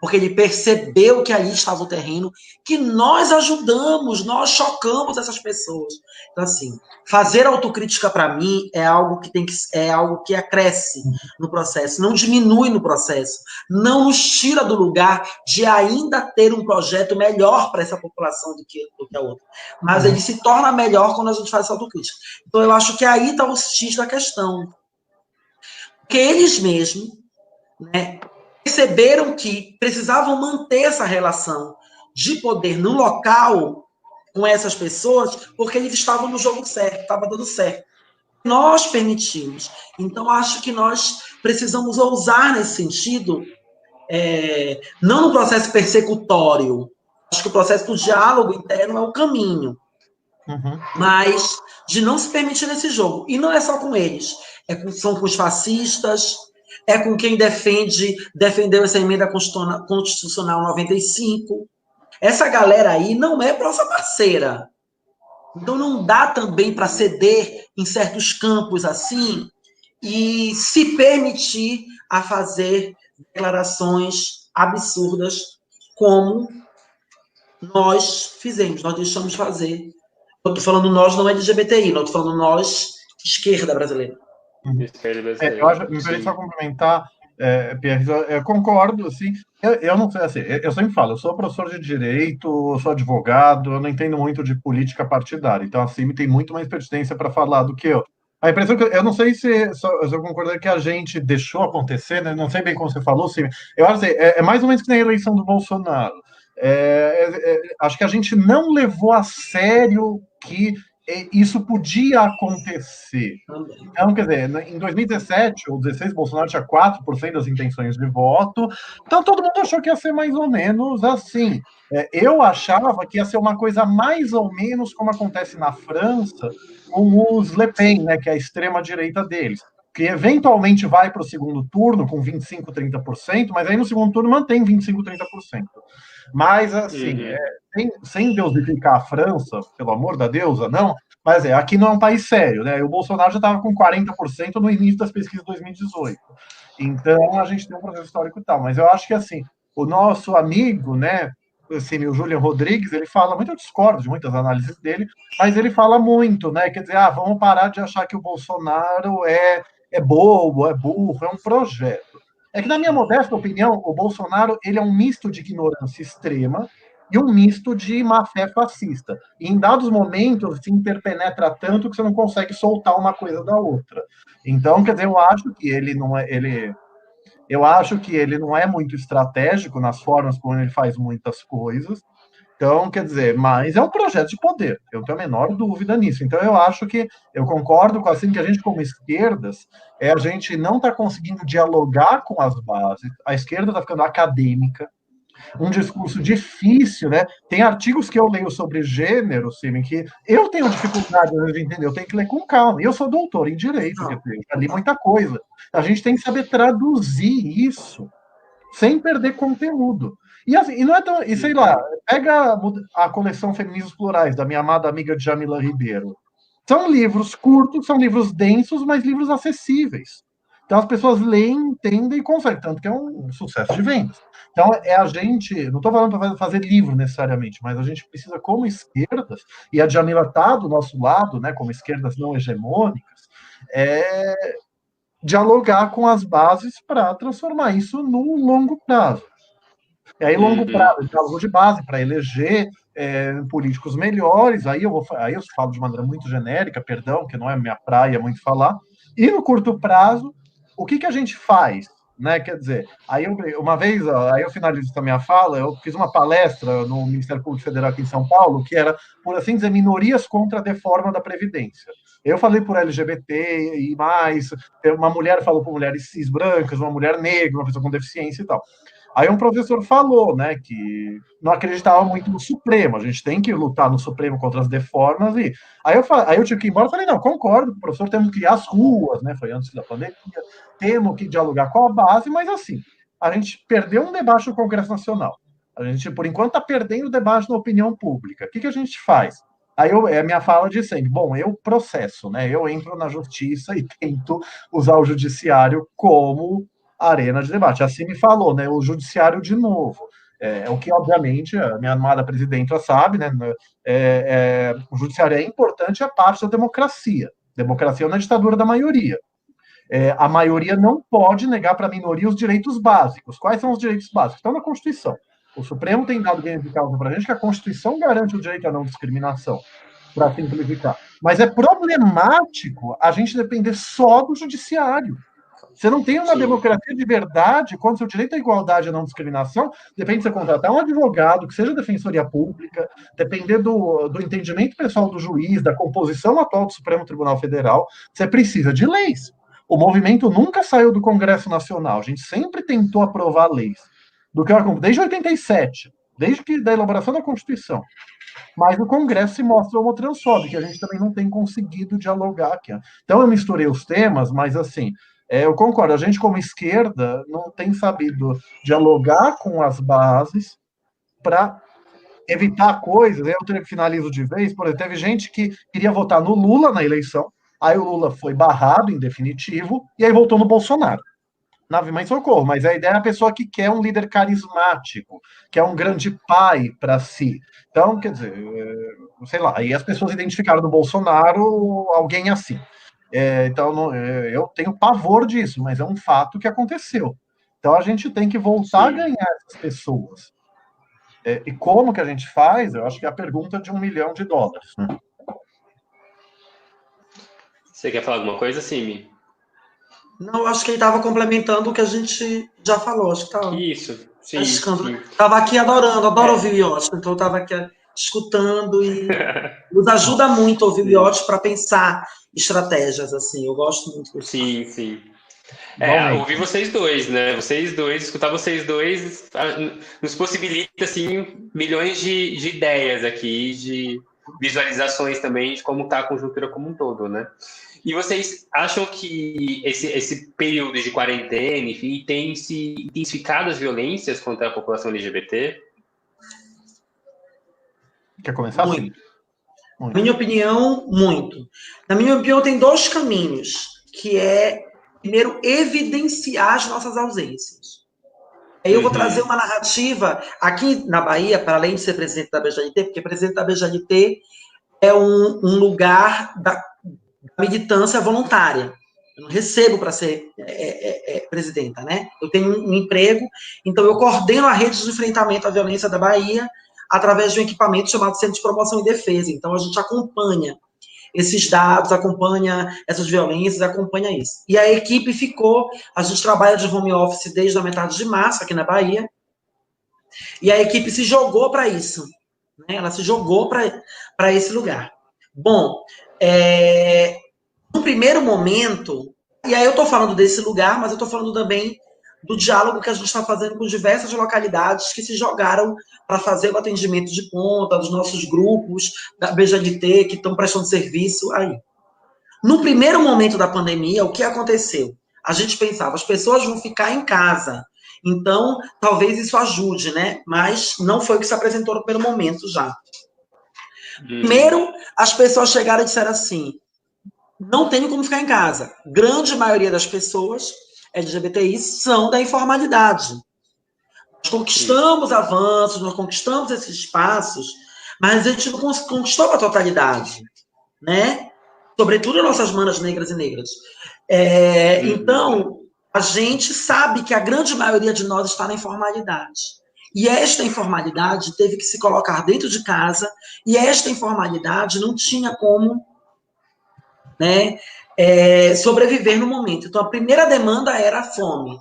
S3: Porque ele percebeu que ali estava o terreno, que nós ajudamos, nós chocamos essas pessoas. Então, assim, fazer autocrítica, para mim, é algo que acresce no processo, não diminui no processo, não nos tira do lugar de ainda ter um projeto melhor para essa população do que a outra. Mas ele se torna melhor quando a gente faz essa autocrítica. Então, eu acho que aí está o X da questão. Porque eles mesmos, né, perceberam que precisavam manter essa relação de poder no local com essas pessoas, porque eles estavam no jogo certo, estava dando certo. Nós permitimos. Então, acho que nós precisamos ousar nesse sentido, não no processo persecutório. Acho que o processo do diálogo interno é o caminho. Mas de não se permitir nesse jogo. E não é só com eles. São com os fascistas, é com quem defendeu essa emenda constitucional 95. Essa galera aí não é nossa parceira. Então não dá também para ceder em certos campos assim e se permitir a fazer declarações absurdas como nós fizemos, nós deixamos fazer Eu tô falando nós, não é LGBTI, não, tô falando nós, esquerda brasileira.
S1: Eu acho, me permite só complementar, Pierre, eu concordo, assim, eu não sei, assim, eu sempre falo, eu sou professor de direito, eu sou advogado, eu não entendo muito de política partidária, então a CIMI tem muito mais pertinência para falar do que eu. A impressão que eu não sei se eu concordo que a gente deixou acontecer, né? Não sei bem como você falou, CIMI. Eu acho assim, é mais ou menos que na eleição do Bolsonaro. Acho que a gente não levou a sério que isso podia acontecer. Então, quer dizer, em 2017 ou 2016, Bolsonaro tinha 4% das intenções de voto, então todo mundo achou que ia ser mais ou menos assim. Eu achava que ia ser uma coisa mais ou menos como acontece na França com os Le Pen, né, que é a extrema-direita deles, que eventualmente vai para o segundo turno com 25%, 30%, mas aí no segundo turno mantém 25%, 30%. Mas, assim, sem deusificar a França, pelo amor da deusa, não, mas aqui não é um país sério, né? O Bolsonaro já estava com 40% no início das pesquisas de 2018. Então, a gente tem um processo histórico e tal. Mas eu acho que, assim, o nosso amigo, né, assim, o Julian Rodrigues, ele fala muito, eu discordo de muitas análises dele, mas ele fala muito, né? Quer dizer, vamos parar de achar que o Bolsonaro é bobo, é burro, é um projeto. É que, na minha modesta opinião, o Bolsonaro ele é um misto de ignorância extrema e um misto de má-fé fascista. E em dados momentos se interpenetra tanto que você não consegue soltar uma coisa da outra. Então, quer dizer, eu acho que ele não é. Eu acho que ele não é muito estratégico nas formas como ele faz muitas coisas. Então, quer dizer, mas é um projeto de poder, eu tenho a menor dúvida nisso. Então, eu acho que eu concordo com assim que a gente, como esquerdas, a gente não está conseguindo dialogar com as bases, a esquerda está ficando acadêmica, um discurso difícil, né? Tem artigos que eu leio sobre gênero, Simen, que eu tenho dificuldade de entender, eu tenho que ler com calma. E eu sou doutor em direito, quer dizer, já li muita coisa. A gente tem que saber traduzir isso sem perder conteúdo. E, assim, e não é tão. E sei lá, pega a coleção Feminismos Plurais, da minha amada amiga Djamila Ribeiro. São livros curtos, são livros densos, mas livros acessíveis. Então as pessoas leem, entendem e conseguem, tanto que é um sucesso de vendas. Então é a gente, não estou falando para fazer livro necessariamente, mas a gente precisa, como esquerdas, e a Djamila está do nosso lado, né, como esquerdas não hegemônicas, dialogar com as bases para transformar isso no longo prazo. E aí, longo prazo, diálogo de base para eleger políticos melhores. Aí eu falo de maneira muito genérica, perdão, que não é minha praia muito falar. E no curto prazo, o que a gente faz? Né? Quer dizer, uma vez, aí eu finalizo a minha fala, eu fiz uma palestra no Ministério Público Federal aqui em São Paulo, que era, por assim dizer, minorias contra a reforma da Previdência. Eu falei por LGBT e mais, uma mulher falou por mulheres cis brancas, uma mulher negra, uma pessoa com deficiência e tal. Aí um professor falou, né, que não acreditava muito no Supremo, a gente tem que lutar no Supremo contra as deformas, e aí eu tive que ir embora, falei, não, concordo, professor, temos que criar as ruas, né, foi antes da pandemia, temos que dialogar com a base, mas assim, a gente perdeu um debate no Congresso Nacional, a gente, por enquanto, está perdendo o debate na opinião pública, o que a gente faz? Aí é a minha fala de sempre, bom, eu processo, né, eu entro na justiça e tento usar o judiciário como arena de debate. Assim me falou, né? O judiciário de novo. O que, obviamente, a minha amada presidenta sabe, né? O judiciário é importante, é parte da democracia. Democracia é uma ditadura da maioria. A maioria não pode negar para a minoria os direitos básicos. Quais são os direitos básicos? Estão na Constituição. O Supremo tem dado ganho de causa para a gente que a Constituição garante o direito à não discriminação, para simplificar. Mas é problemático a gente depender só do judiciário. Você não tem uma democracia de verdade quando seu direito à igualdade e à não discriminação depende de você contratar um advogado que seja defensoria pública, depender do entendimento pessoal do juiz, da composição atual do Supremo Tribunal Federal. Você precisa de leis. O movimento nunca saiu do Congresso Nacional. A gente sempre tentou aprovar leis. Desde 87, desde que da elaboração da Constituição. Mas o Congresso se mostra homotransfóbico, que a gente também não tem conseguido dialogar aqui. Então eu misturei os temas, mas assim, eu concordo, a gente como esquerda não tem sabido dialogar com as bases para evitar coisas. Eu finalizo de vez, por exemplo, teve gente que queria votar no Lula na eleição, aí o Lula foi barrado em definitivo, e aí voltou no Bolsonaro. Nave Mãe Socorro, mas a ideia é a pessoa que quer um líder carismático, que é um grande pai para si. Então, quer dizer, sei lá, aí as pessoas identificaram no Bolsonaro alguém assim. Então, eu tenho pavor disso, mas é um fato que aconteceu. Então, a gente tem que voltar a ganhar essas pessoas. E como que a gente faz? Eu acho que é a pergunta de $1 milhão, né?
S2: Você quer falar alguma coisa, Simi?
S3: Não, eu acho que ele estava complementando o que a gente já falou. Acho que tá
S2: Isso, sim,
S3: arriscando.
S2: sim.
S3: Estava aqui adoro ouvir o Iotti, então eu estava aqui escutando e nos ajuda muito ouvir o Iotti para pensar estratégias, assim. Eu gosto muito disso.
S2: Sim, sim.
S1: Igualmente.
S2: Ouvir vocês dois, né? Escutar vocês dois nos possibilita, assim, milhões de ideias aqui, de visualizações também de como está a conjuntura como um todo, né? E vocês acham que esse período de quarentena, enfim, tem se intensificado as violências contra a população LGBT?
S1: Quer começar?
S3: Muito.
S1: Sim.
S3: Na minha opinião, muito. Na minha opinião, tem dois caminhos, que é, primeiro, evidenciar as nossas ausências. Aí eu vou trazer uma narrativa aqui na Bahia, para além de ser presidente da BJLT, porque presidente da BJLT é um lugar da militância voluntária. Eu não recebo para ser presidenta, né? Eu tenho um emprego, então eu coordeno a rede de enfrentamento à violência da Bahia através de um equipamento chamado Centro de Promoção e Defesa. Então a gente acompanha esses dados, acompanha essas violências, acompanha isso. E a equipe a gente trabalha de home office desde a metade de março aqui na Bahia, e a equipe se jogou para isso, né? Ela se jogou para esse lugar. Bom, no primeiro momento, e aí eu estou falando desse lugar, mas eu estou falando também do diálogo que a gente está fazendo com diversas localidades que se jogaram para fazer o atendimento de ponta, dos nossos grupos, da BJLT, que estão prestando serviço aí. No primeiro momento da pandemia, o que aconteceu? A gente pensava, as pessoas vão ficar em casa, então talvez isso ajude, né? Mas não foi o que se apresentou no primeiro momento já. Primeiro, as pessoas chegaram e disseram assim, não tenho como ficar em casa. Grande maioria das pessoas LGBTI são da informalidade. Nós conquistamos avanços, nós conquistamos esses espaços, mas a gente não conquistou a totalidade, né? Sobretudo nossas manas negras e negras. Então, a gente sabe que a grande maioria de nós está na informalidade. E esta informalidade teve que se colocar dentro de casa, e esta informalidade não tinha como, né, sobreviver no momento. Então, a primeira demanda era a fome.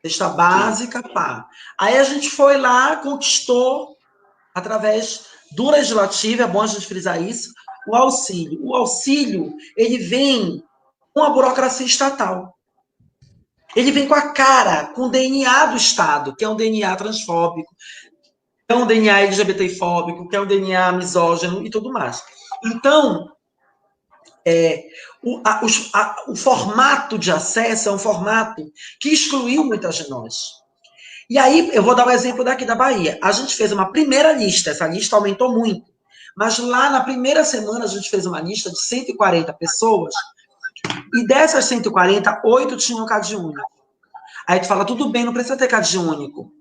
S3: Cesta básica, pá. Aí a gente foi lá, conquistou, através do legislativo, é bom a gente frisar isso, o auxílio. O auxílio, ele vem com a burocracia estatal. Ele vem com a cara, com o DNA do Estado, que é um DNA transfóbico, que é um DNA LGBTfóbico, que é um DNA misógino e tudo mais. Então, o formato de acesso é um formato que excluiu muitas de nós. E aí, eu vou dar um exemplo daqui da Bahia. A gente fez uma primeira lista, essa lista aumentou muito, mas lá na primeira semana a gente fez uma lista de 140 pessoas, e dessas 140, 8 tinham CAD único. Aí tu fala, tudo bem, não precisa ter CAD único.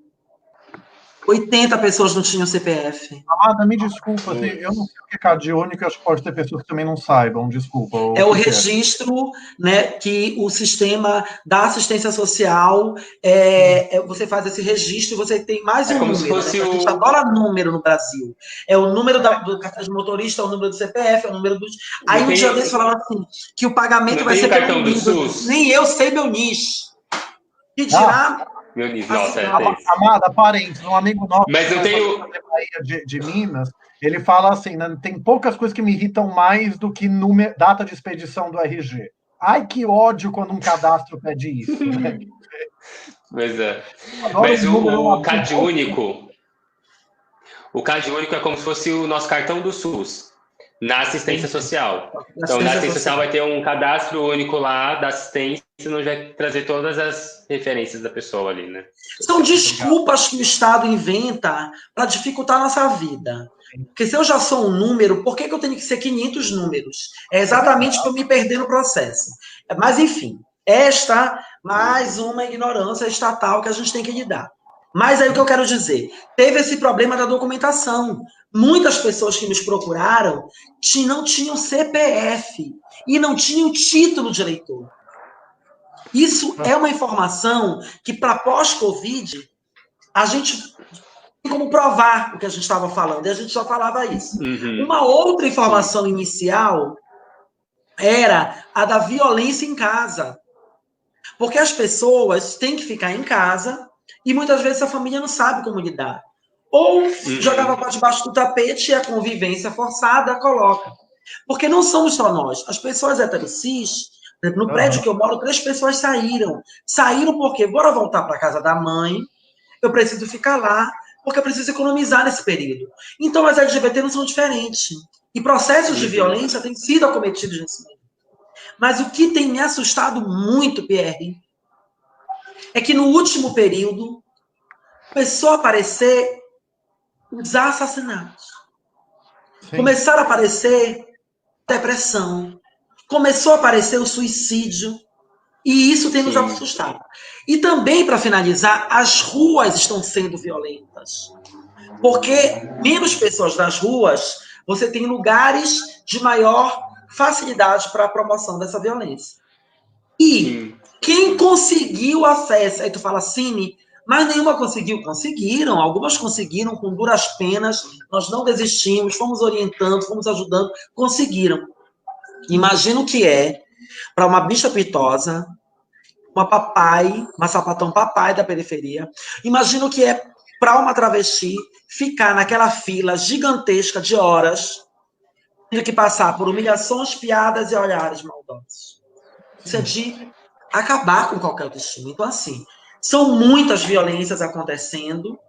S3: 80 pessoas não tinham CPF.
S1: Amada, me desculpa, eu não sei o que é CAD único, acho que pode ter pessoas que também não saibam, desculpa.
S3: É o registro, né, que o sistema da assistência social, você faz esse registro e você tem mais um número. Né? A gente adora número no Brasil. É o número do cartão de motorista, é o número do CPF, é o número dos... Aí um dia desse falava assim, que o pagamento vai ser pelo NIS. Nem eu sei meu NIS. E dirá...
S2: Meu Deus,
S1: nossa, Amada, parentes, um amigo nosso
S2: mas eu tenho
S1: de Minas, ele fala assim, né, tem poucas coisas que me irritam mais do que data de expedição do RG. Ai, que ódio quando um cadastro pede isso. Né?
S2: Pois é. Mas o CAD único, o CAD único é como se fosse o nosso cartão do SUS na assistência social. Então, na assistência social vai ter um cadastro único lá da assistência, não vai trazer todas as referências da pessoa ali, né?
S3: São desculpas que o Estado inventa para dificultar a nossa vida. Porque se eu já sou um número, por que eu tenho que ser 500 números? É exatamente para eu me perder no processo. Mas, enfim, esta mais uma ignorância estatal que a gente tem que lidar. Mas aí o que eu quero dizer, teve esse problema da documentação. Muitas pessoas que nos procuraram não tinham CPF e não tinham título de eleitor. Isso é uma informação que, para pós-Covid, a gente tem como provar o que a gente estava falando, e a gente já falava isso. Uma outra informação inicial era a da violência em casa. Porque as pessoas têm que ficar em casa e muitas vezes a família não sabe como lidar. Ou jogava para debaixo do tapete e a convivência forçada coloca. Porque não somos só nós. As pessoas heterocis, no prédio que eu moro, 3 pessoas saíram. Saíram porque, bora voltar para casa da mãe, eu preciso ficar lá, porque eu preciso economizar nesse período. Então, as LGBT não são diferentes. E processos de violência têm sido acometidos nesse período. Mas o que tem me assustado muito, Pierre, é que no último período começou a aparecer os assassinatos. Sim. Começaram a aparecer depressão. Começou a aparecer o suicídio. E isso tem nos assustado. E também, para finalizar, as ruas estão sendo violentas. Porque menos pessoas nas ruas, você tem lugares de maior facilidade para a promoção dessa violência. E quem conseguiu acesso, aí tu fala assim, mas nenhuma conseguiu. Conseguiram, algumas conseguiram com duras penas, nós não desistimos, fomos orientando, fomos ajudando, conseguiram. Imagina o que é para uma bicha pitosa, uma sapatão papai da periferia, imagina o que é para uma travesti ficar naquela fila gigantesca de horas, tendo que passar por humilhações, piadas e olhares maldosos. Isso é de acabar com qualquer autoestima. Então, assim, são muitas violências acontecendo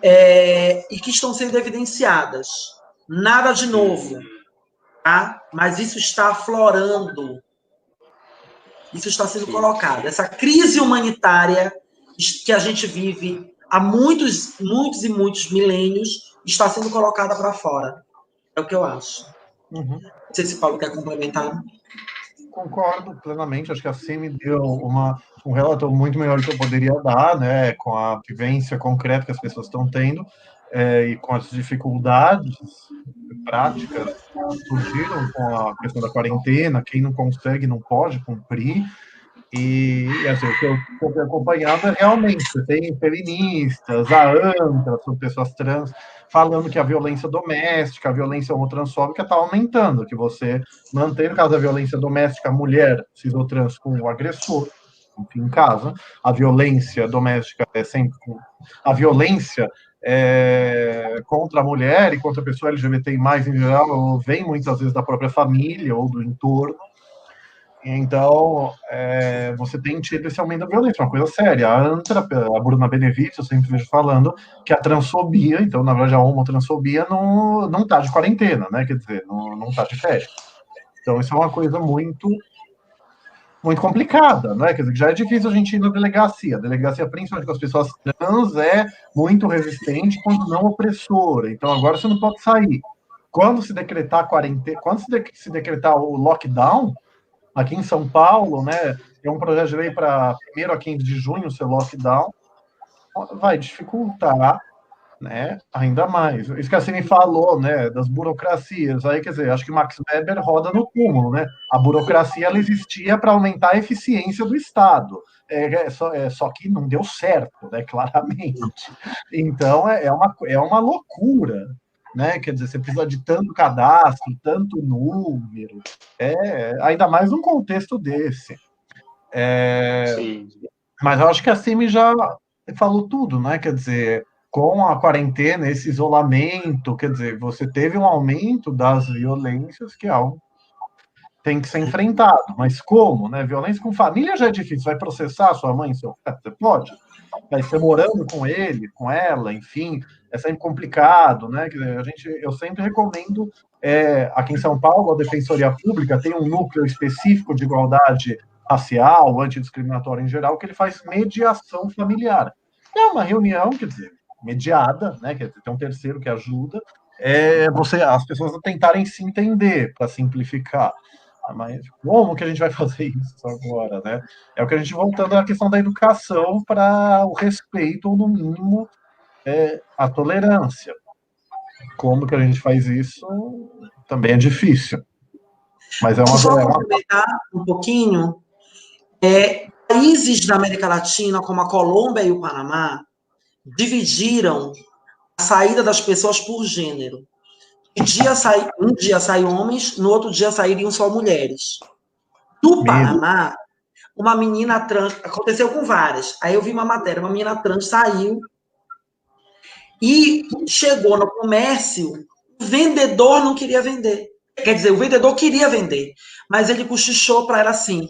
S3: e que estão sendo evidenciadas. Nada de novo, tá? Mas isso está aflorando. Isso está sendo colocado. Essa crise humanitária que a gente vive há muitos e muitos milênios está sendo colocada para fora. É o que eu acho. Não sei se o Paulo quer complementar.
S1: Concordo plenamente. Acho que a Cimi deu um relato muito melhor do que eu poderia dar, né, com a vivência concreta que as pessoas estão tendo e com as dificuldades práticas que surgiram com a questão da quarentena, quem não consegue, não pode cumprir. E assim, o que eu tenho acompanhado é realmente, você tem feministas, a ANTRA, são pessoas trans, falando que a violência doméstica, a violência homotransfóbica está aumentando, que você mantém, no caso da violência doméstica, a mulher cis-trans com o agressor, enfim, em casa, a violência doméstica é sempre... A violência contra a mulher e contra a pessoa LGBTI+, em geral, vem muitas vezes da própria família ou do entorno. Então, você tem tido esse aumento da violência, uma coisa séria. A ANTRA, a Bruna Benevides, eu sempre vejo falando que a transfobia, então, na verdade, a homotransfobia não está de quarentena, né? Quer dizer, não está de férias. Então, isso é uma coisa muito, muito complicada, né? Quer dizer, já é difícil a gente ir na delegacia. A delegacia, principalmente com as pessoas trans, é muito resistente, quando não opressora. Então, agora você não pode sair. Quando se decretar a quarentena, quando se decretar o lockdown, aqui em São Paulo, né, é um projeto de lei para 1º a 15 de junho ser lockdown, vai dificultar, né, ainda mais. Isso que a Cine falou, né, das burocracias, aí, quer dizer, acho que Max Weber roda no túmulo, né, a burocracia, ela existia para aumentar a eficiência do Estado, só que não deu certo, né, claramente. Então, é uma loucura, né? Quer dizer, você precisa de tanto cadastro, tanto número, ainda mais num contexto desse. Mas eu acho que a Cimi já falou tudo, né? Quer dizer, com a quarentena, esse isolamento, quer dizer, você teve um aumento das violências, que é algo que tem que ser enfrentado. Mas como, né? Violência com família já é difícil. Vai processar sua mãe, seu pai? Você pode. Vai ser morando com ele, com ela, enfim, é sempre complicado, né? Eu sempre recomendo, aqui em São Paulo, a Defensoria Pública tem um núcleo específico de igualdade racial, antidiscriminatória em geral, que ele faz mediação familiar. É uma reunião, quer dizer, mediada, né? Quer dizer, tem um terceiro que ajuda, as pessoas a tentarem se entender, para simplificar. Mas como que a gente vai fazer isso agora, né? É o que a gente voltando à questão da educação para o respeito, ou no mínimo, a tolerância. Como que a gente faz isso também é difícil. Mas é
S3: Só
S1: uma...
S3: complementar um pouquinho, países da América Latina, como a Colômbia e o Panamá, dividiram a saída das pessoas por um dia saem homens, no outro dia sairiam só mulheres. No Panamá, uma menina trans, aconteceu com várias, aí eu vi uma matéria, uma menina trans saiu e chegou no comércio, o vendedor não queria vender. Quer dizer, o vendedor queria vender, mas ele cochichou para ela assim,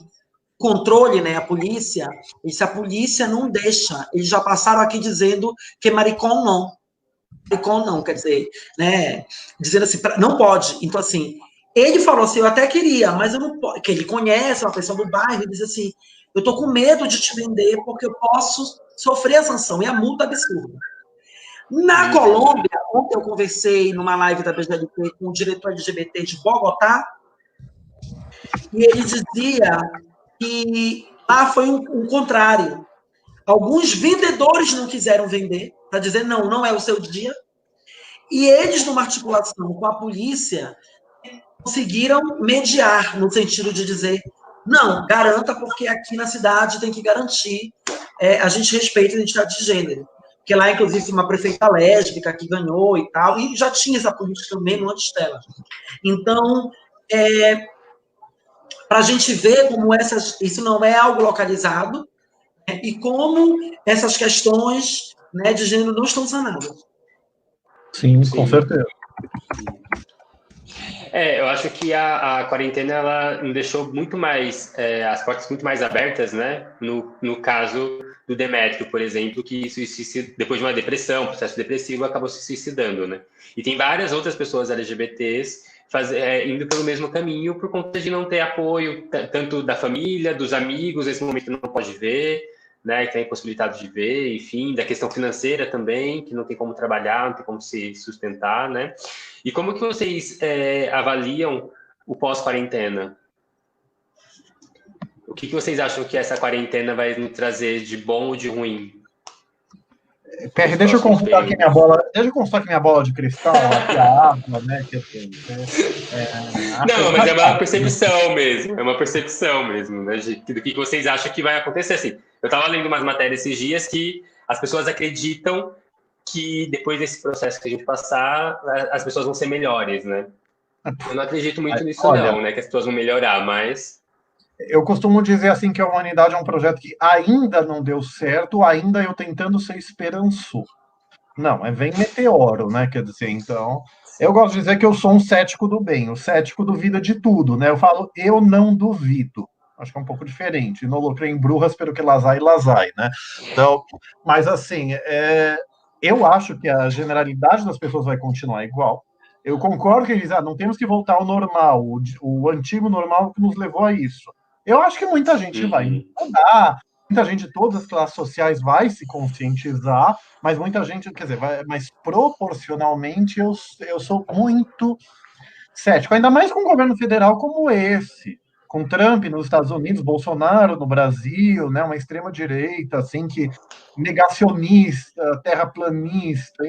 S3: controle, né, a polícia, e se a polícia não deixa, eles já passaram aqui dizendo que maricon não, quer dizer, né, dizendo assim, não pode, então assim, ele falou assim, eu até queria, mas eu não posso, que ele conhece uma pessoa do bairro, ele diz assim, eu tô com medo de te vender, porque eu posso sofrer a sanção, e a multa absurda. Na Colômbia, ontem eu conversei numa live da BGLP com o diretor LGBT de Bogotá, e ele dizia que lá foi um contrário. Alguns vendedores não quiseram vender, para dizer, não, não é o seu dia, e eles, numa articulação com a polícia, conseguiram mediar, no sentido de dizer, não, garanta, porque aqui na cidade tem que garantir, a gente respeita a identidade de gênero. Porque lá, inclusive, uma prefeita lésbica que ganhou e tal, e já tinha essa política mesmo antes dela. Então, para a gente ver como isso não é algo localizado, né, e como essas questões, né, de gênero não estão sanadas.
S1: Sim, com certeza.
S2: Eu acho que a quarentena ela me deixou muito mais as portas muito mais abertas, né? No caso do Demétrio, por exemplo, que depois de uma depressão, processo depressivo, acabou se suicidando, né? E tem várias outras pessoas LGBTs indo pelo mesmo caminho por conta de não ter apoio tanto da família, dos amigos, nesse momento não pode ver, né, que tem impossibilidade de ver, enfim, da questão financeira também, que não tem como trabalhar, não tem como se sustentar, né? E como que vocês avaliam o pós-quarentena? O que vocês acham que essa quarentena vai nos trazer de bom ou de ruim?
S1: PR, deixa eu consultar aqui minha bola de cristal, aqui a água, né?
S2: Não, mas é uma percepção mesmo, né, do que vocês acham que vai acontecer. Assim, eu estava lendo umas matérias esses dias que as pessoas acreditam que depois desse processo que a gente passar, as pessoas vão ser melhores, né? Eu não acredito muito nisso, não, né? Que as pessoas vão melhorar, mas...
S1: Eu costumo dizer assim que a humanidade é um projeto que ainda não deu certo, ainda eu tentando ser esperançoso. Não, vem meteoro, né? Quer dizer, então... Eu gosto de dizer que eu sou um cético do bem, o cético duvida de tudo, né? Eu falo, eu não duvido. Acho que é um pouco diferente. Não lucrei em brujas pelo que lazai, né? Então, mas assim, eu acho que a generalidade das pessoas vai continuar igual. Eu concordo que eles não temos que voltar ao normal, o antigo normal que nos levou a isso. Eu acho que muita gente vai mudar, muita gente de todas as classes sociais vai se conscientizar, mas muita gente, quer dizer, mas proporcionalmente eu sou muito cético, ainda mais com um governo federal como esse, com Trump nos Estados Unidos, Bolsonaro no Brasil, né, uma extrema-direita, assim, que negacionista, terraplanista,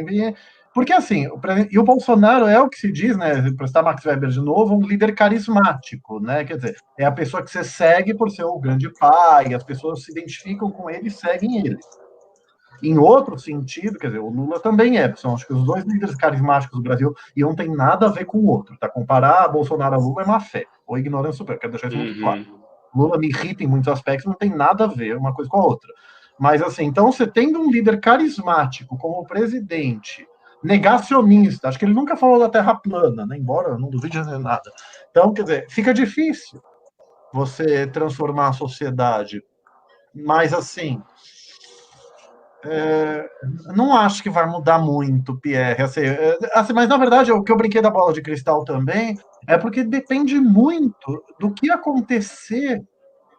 S1: porque assim, e o Bolsonaro é o que se diz, né, para citar Max Weber de novo, um líder carismático, né, quer dizer, é a pessoa que você segue por ser o grande pai, as pessoas se identificam com ele e seguem ele. Em outro sentido, quer dizer, o Lula também são acho que os dois líderes carismáticos do Brasil, e um tem nada a ver com o outro, tá? Comparar Bolsonaro a Lula é má fé, ou ignorância superior, quero deixar isso muito claro. Lula me irrita em muitos aspectos, não tem nada a ver uma coisa com a outra. Mas assim, então você tendo um líder carismático como presidente, negacionista, acho que ele nunca falou da Terra plana, né? Embora eu não duvide de nada. Então, quer dizer, fica difícil você transformar a sociedade. Mas assim, não acho que vai mudar muito, Pierre. Assim, mas na verdade, o que eu brinquei da bola de cristal também é porque depende muito do que acontecer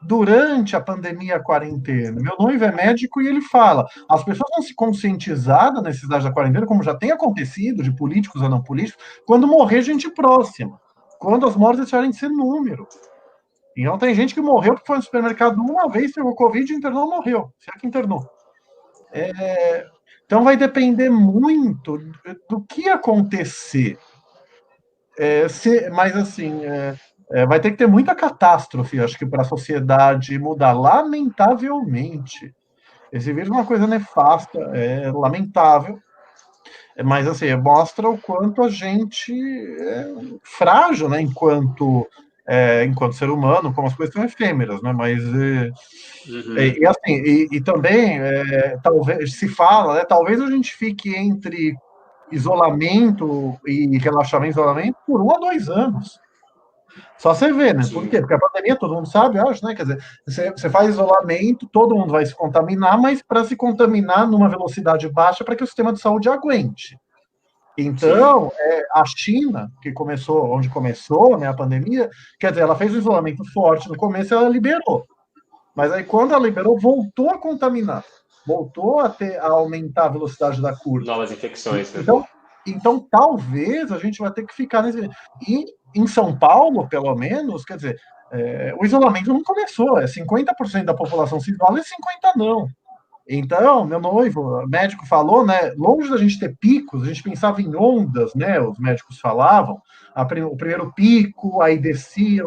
S1: durante a pandemia, a quarentena. Meu noivo é médico e ele fala, as pessoas vão se conscientizar da necessidade da quarentena, como já tem acontecido, de políticos ou não políticos, quando morrer gente próxima, quando as mortes deixarem de ser número. Então tem gente que morreu porque foi no supermercado uma vez, pegou Covid, internou, morreu. Se é que internou. Então vai depender muito do que acontecer. Mas assim, vai ter que ter muita catástrofe, acho que, para a sociedade mudar. Lamentavelmente. Esse vírus é uma coisa nefasta, é lamentável, mas assim, mostra o quanto a gente é frágil, né, enquanto ser humano, como as coisas são efêmeras, né, mas e assim, e também talvez se fala, né, talvez a gente fique entre isolamento e relaxamento, isolamento por 1 a 2 anos. Só você vê, né? Por quê? Porque a pandemia, todo mundo sabe, eu acho, né? Quer dizer, você faz isolamento, todo mundo vai se contaminar, mas para se contaminar numa velocidade baixa para que o sistema de saúde aguente. Então, a China, que começou, onde começou, né, a pandemia, quer dizer, ela fez um isolamento forte no começo, ela liberou. Mas aí, quando ela liberou, voltou a contaminar, voltou a aumentar a velocidade da curva.
S2: Novas infecções. Né?
S1: Então, talvez a gente vai ter que ficar nesse. E em São Paulo, pelo menos, quer dizer, o isolamento não começou, 50% da população se isola e 50% não. Então, meu noivo, médico falou, né, longe da gente ter picos, a gente pensava em ondas, né, os médicos falavam, o primeiro pico, aí descia.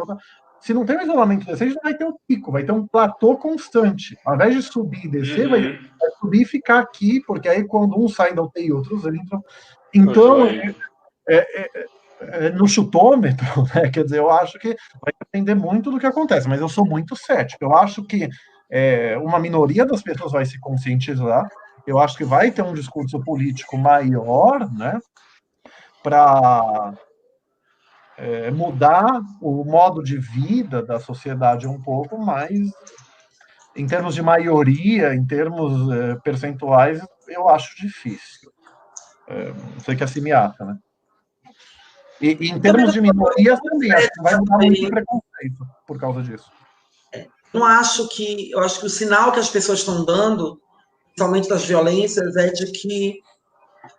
S1: Se não tem um isolamento decente, não vai ter um pico, vai ter um platô constante. Ao invés de subir e descer, vai subir e ficar aqui, porque aí quando um sai da UTI, outros entram. Então, no chutômetro, né, quer dizer, eu acho que vai depender muito do que acontece, mas eu sou muito cético. Eu acho que uma minoria das pessoas vai se conscientizar, eu acho que vai ter um discurso político maior, né, para mudar o modo de vida da sociedade um pouco, mas em termos de maioria, em termos percentuais, eu acho difícil. Não sei que é cineasta, né? E em termos de minorias também, acho que vai mudar muito preconceito por causa disso.
S3: Eu acho que o sinal que as pessoas estão dando, principalmente das violências, é de que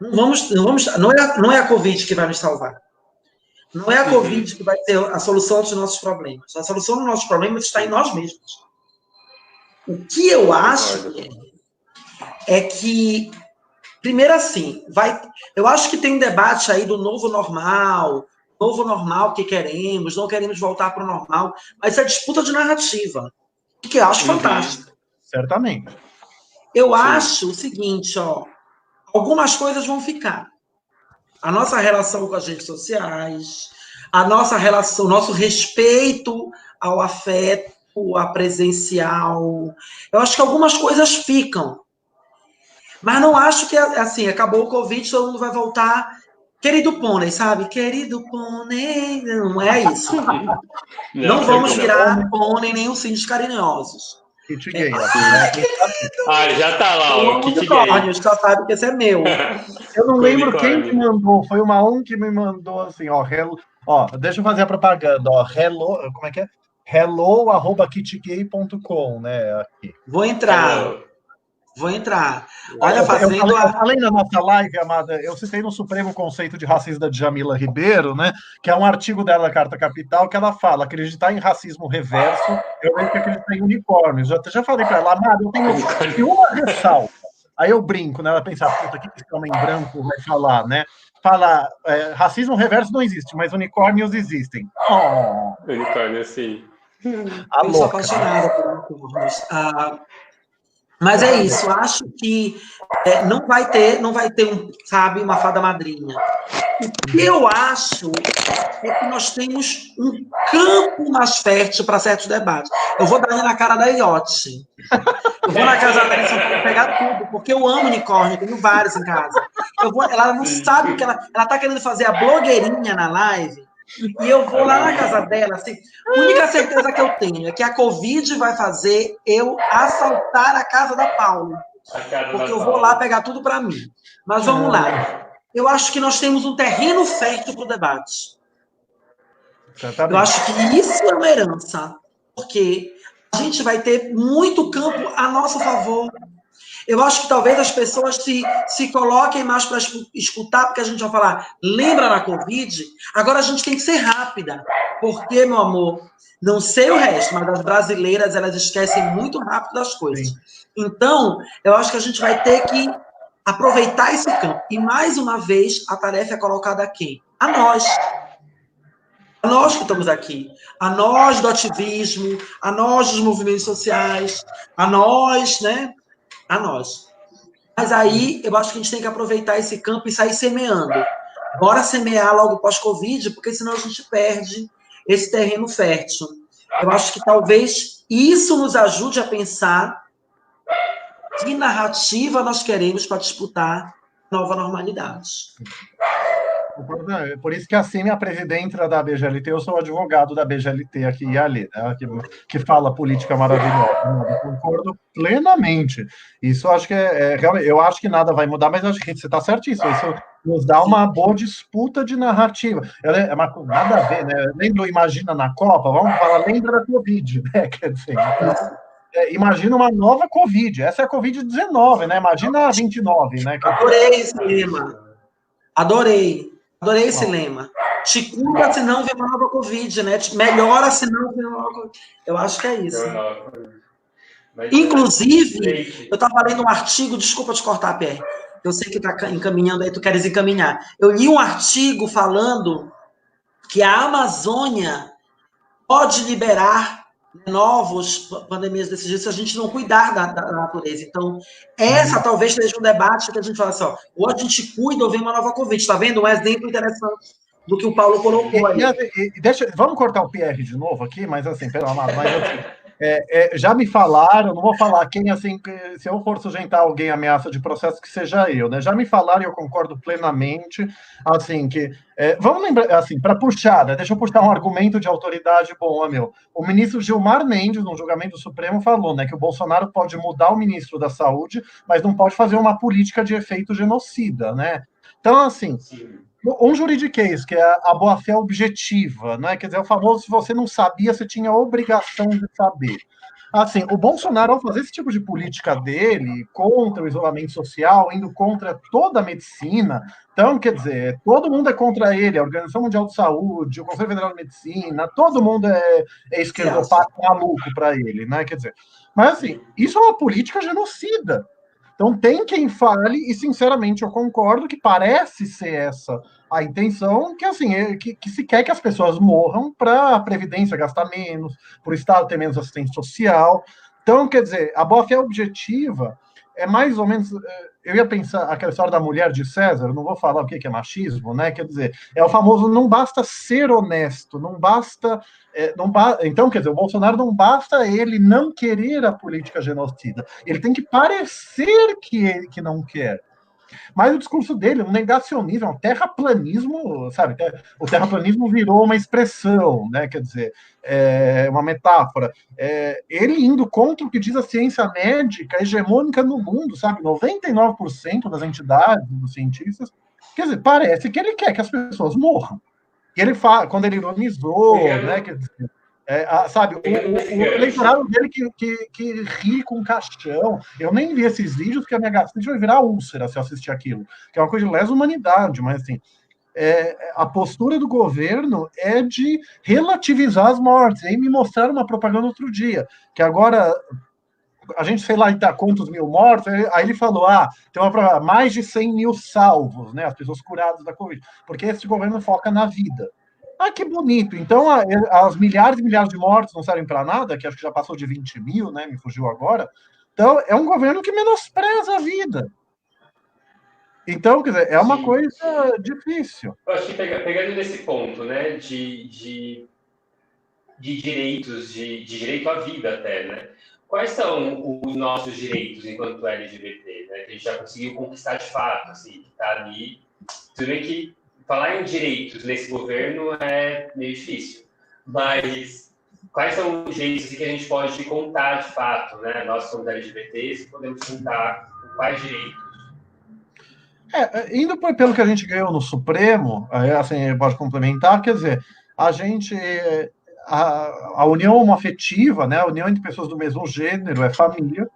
S3: não é a Covid que vai nos salvar. Não é a Covid que vai ter a solução dos nossos problemas. A solução dos nossos problemas está em nós mesmos. O que eu acho é que, primeiro assim, eu acho que tem um debate aí do novo normal que queremos, não queremos voltar para o normal, mas é disputa de narrativa, que eu acho fantástico.
S1: Certamente.
S3: Eu acho o seguinte, algumas coisas vão ficar. A nossa relação com as redes sociais, o nosso respeito ao afeto, a presencial. Eu acho que algumas coisas ficam. Mas não acho que, assim, acabou o Covid, todo mundo vai voltar. Querido pônei, sabe? Querido pônei. Não é isso. Não vamos virar pônei nem ursinhos carinhosos.
S1: Kit gay.
S2: Já tá lá,
S3: o kit gay. Só sabe que esse é meu.
S1: Eu não lembro quem me mandou. Foi uma que me mandou assim, deixa eu fazer a propaganda, hello, como é que é? hello@kitgay.com, né? Aqui.
S3: Vou entrar. Olha,
S1: eu falei na nossa live, amada, eu citei no Supremo Conceito de Racismo da Djamila Ribeiro, né? Que é um artigo dela da Carta Capital, que ela fala: acreditar em racismo reverso, eu tenho que acreditar em unicórnios. Eu já falei para ela, amada, eu tenho uma ressalva. Aí eu brinco, né? Ela pensa, puta, que esse homem branco vai falar, né? Fala, racismo reverso não existe, mas unicórnios existem.
S2: Unicórnio, sim.
S3: Eu sou apaixonada por unicórnios. Mas é isso, acho que não vai ter uma fada madrinha. O que eu acho é que nós temos um campo mais fértil para certos debates. Eu vou dar na cara da Iote. Eu vou na casa dela pegar tudo, porque eu amo unicórnio, tenho vários em casa. Ela não sabe o que ela está querendo fazer a blogueirinha na live. E eu vou lá na casa dela, assim, a única certeza que eu tenho é que a Covid vai fazer eu assaltar a casa da Paula. Porque eu vou lá pegar tudo para mim. Mas vamos lá. Eu acho que nós temos um terreno fértil para o debate.
S1: Exatamente.
S3: Eu acho que isso é uma herança. Porque a gente vai ter muito campo a nosso favor. Eu acho que talvez as pessoas se coloquem mais para escutar, porque a gente vai falar, lembra na Covid? Agora a gente tem que ser rápida, porque, meu amor, não sei o resto, mas as brasileiras, elas esquecem muito rápido as coisas. Sim. Então, eu acho que a gente vai ter que aproveitar esse campo. E, mais uma vez, a tarefa é colocada a quem? A nós. A nós que estamos aqui. A nós do ativismo, a nós dos movimentos sociais, a nós, né? A nós. Mas aí, eu acho que a gente tem que aproveitar esse campo e sair semeando. Bora semear logo pós-Covid, porque senão a gente perde esse terreno fértil. Eu acho que talvez isso nos ajude a pensar que narrativa nós queremos para disputar nova normalidade.
S1: Por isso que assim, minha presidenta da BGLT, eu sou advogado da BGLT aqui e ali, né, que fala política maravilhosa. Eu concordo plenamente. Isso acho que eu acho que nada vai mudar, mas acho que você está certíssimo. Isso nos dá uma boa disputa de narrativa. Nada a ver, né? Lembra, imagina na Copa, vamos falar, lembra da Covid, né? Quer dizer, imagina uma nova Covid. Essa é a Covid-19, né? Imagina a 29, né?
S3: Adorei esse lema. Adorei esse lema. Te cura se não vem uma nova Covid, né? Te melhora se não vem uma nova Covid. Eu acho que é isso. Inclusive, eu estava lendo um artigo, desculpa te cortar, Pierre, eu sei que está encaminhando aí, tu queres encaminhar. Eu li um artigo falando que a Amazônia pode liberar novos pandemias desse jeito se a gente não cuidar da natureza. Então, essa talvez seja um debate que a gente fala assim, ó, ou a gente cuida ou vem uma nova Covid. Está vendo? Um exemplo interessante do que o Paulo colocou aí.
S1: Vamos cortar o Pierre de novo aqui, mas assim, pelo amor, mas assim, já me falaram, não vou falar quem, assim, se eu for sujeitar alguém à ameaça de processo, que seja eu, né? Já me falaram e eu concordo plenamente, assim, que vamos lembrar, assim, para puxar, né? Deixa eu puxar um argumento de autoridade bom, meu. O ministro Gilmar Mendes, no julgamento do Supremo, falou, né, que o Bolsonaro pode mudar o ministro da Saúde, mas não pode fazer uma política de efeito genocida, né? Então, assim, um juridiquês, que é a boa-fé objetiva, né? Quer dizer, o famoso, se você não sabia, você tinha a obrigação de saber. Assim, o Bolsonaro, ao fazer esse tipo de política dele, contra o isolamento social, indo contra toda a medicina, então, quer dizer, todo mundo é contra ele, a Organização Mundial de Saúde, o Conselho Federal de Medicina, todo mundo é esquerdopata maluco para ele, né? Quer dizer, mas assim, isso é uma política genocida. Então, tem quem fale, e sinceramente eu concordo que parece ser essa a intenção, que assim, que se quer que as pessoas morram para a Previdência gastar menos, para o Estado ter menos assistência social. Então, quer dizer, a boa-fé objetiva é mais ou menos. Eu ia pensar aquela história da mulher de César, não vou falar o que é machismo, né? Quer dizer, é o famoso não basta ser honesto, não basta. Então, quer dizer, o Bolsonaro não basta ele não querer a política genocida, ele tem que parecer que não quer. Mas o discurso dele é um negacionismo, é um terraplanismo, sabe? O terraplanismo virou uma expressão, né? Quer dizer, uma metáfora. Ele indo contra o que diz a ciência médica hegemônica no mundo, sabe? 99% das entidades, dos cientistas, quer dizer, parece que ele quer que as pessoas morram. E ele quando ele ironizou, né? Quer dizer, sabe, o eleitorado dele que ri com caixão. Eu nem vi esses vídeos, porque a minha gastrite vai virar úlcera se eu assistir aquilo, que é uma coisa de lesa humanidade, mas assim, a postura do governo é de relativizar as mortes. E aí me mostraram uma propaganda outro dia, que agora a gente, sei lá, está quantos mil mortos, aí ele falou, tem mais de 100 mil salvos, né, as pessoas curadas da Covid, porque esse governo foca na vida. Que bonito. Então, as milhares e milhares de mortos não servem para nada, que acho que já passou de 20 mil, né? Me fugiu agora. Então, é um governo que menospreza a vida. Então, quer dizer, é uma coisa difícil.
S2: Eu acho que pegando nesse ponto, né, de direitos, de direito à vida até, né? Quais são os nossos direitos enquanto LGBT, né? Que a gente já conseguiu conquistar de fato, assim, que está ali. Tudo bem que falar em direitos nesse governo é meio difícil, mas quais são os direitos que a gente pode contar de fato, né? Nós somos LGBTs, podemos contar com quais direitos?
S1: Indo pelo que a gente ganhou no Supremo, assim, pode complementar, quer dizer, a gente, a união homoafetiva, né? A união entre pessoas do mesmo gênero é família.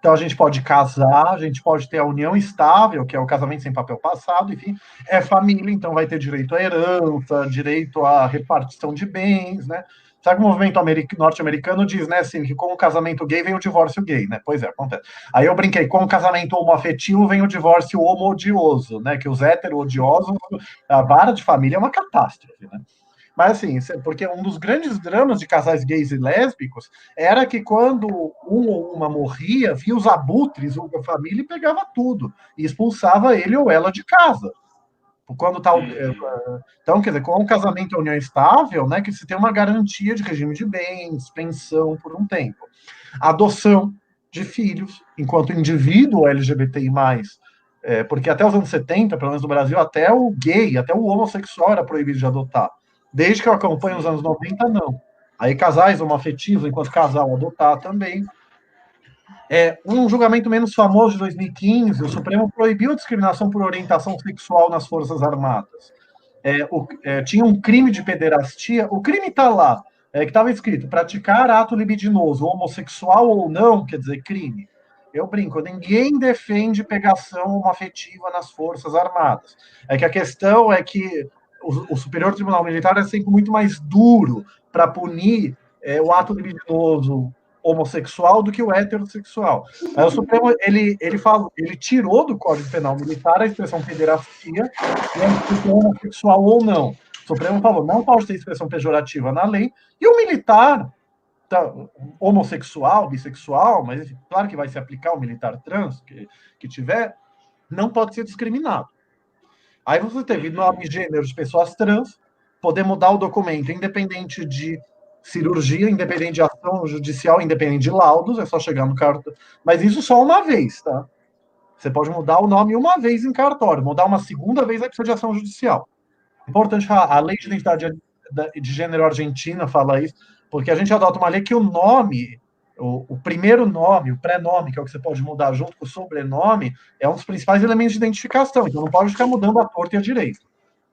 S1: Então, a gente pode casar, a gente pode ter a união estável, que é o casamento sem papel passado, enfim, é família, então vai ter direito à herança, direito à repartição de bens, né? Sabe que o movimento norte-americano diz, né, assim, que com o casamento gay vem o divórcio gay, né? Pois é, acontece. Aí eu brinquei, com o casamento homoafetivo vem o divórcio homo-odioso, né? Que os hétero-odiosos, a vara de família é uma catástrofe, né? Mas assim, porque um dos grandes dramas de casais gays e lésbicos era que quando um ou uma morria, via os abutres, a família e pegava tudo, e expulsava ele ou ela de casa. Quando tá, então, quer dizer, com um casamento e união estável, né, que se tem uma garantia de regime de bens, pensão por um tempo. Adoção de filhos, enquanto indivíduo LGBTI+, porque até os anos 70, pelo menos no Brasil, até o gay, até o homossexual era proibido de adotar. Desde que eu acompanho os anos 90, não. Aí casais homoafetivos, enquanto casal, adotar também. Um julgamento menos famoso de 2015, o Supremo proibiu a discriminação por orientação sexual nas Forças Armadas. Tinha um crime de pederastia, o crime está lá, que estava escrito, praticar ato libidinoso, homossexual ou não, quer dizer, crime. Eu brinco, ninguém defende pegação homoafetiva nas Forças Armadas. É que a questão é que o Superior Tribunal Militar é sempre muito mais duro para punir o ato libidinoso homossexual do que o heterossexual. Aí o Supremo, ele tirou do Código Penal Militar a expressão pederastia e a expressão homossexual ou não. O Supremo falou, não pode ter expressão pejorativa na lei, e o militar, homossexual, bissexual, mas claro que vai se aplicar o militar trans, que tiver, não pode ser discriminado. Aí você teve nome e gênero de pessoas trans, poder mudar o documento independente de cirurgia, independente de ação judicial, independente de laudos, é só chegar no cartório. Mas isso só uma vez, tá? Você pode mudar o nome uma vez em cartório, mudar uma segunda vez aí precisa de ação judicial. Importante, a lei de identidade de gênero argentina fala isso, porque a gente adota uma lei que o nome, o primeiro nome, o pré-nome, que é o que você pode mudar junto com o sobrenome, é um dos principais elementos de identificação, então não pode ficar mudando a torta e a direita.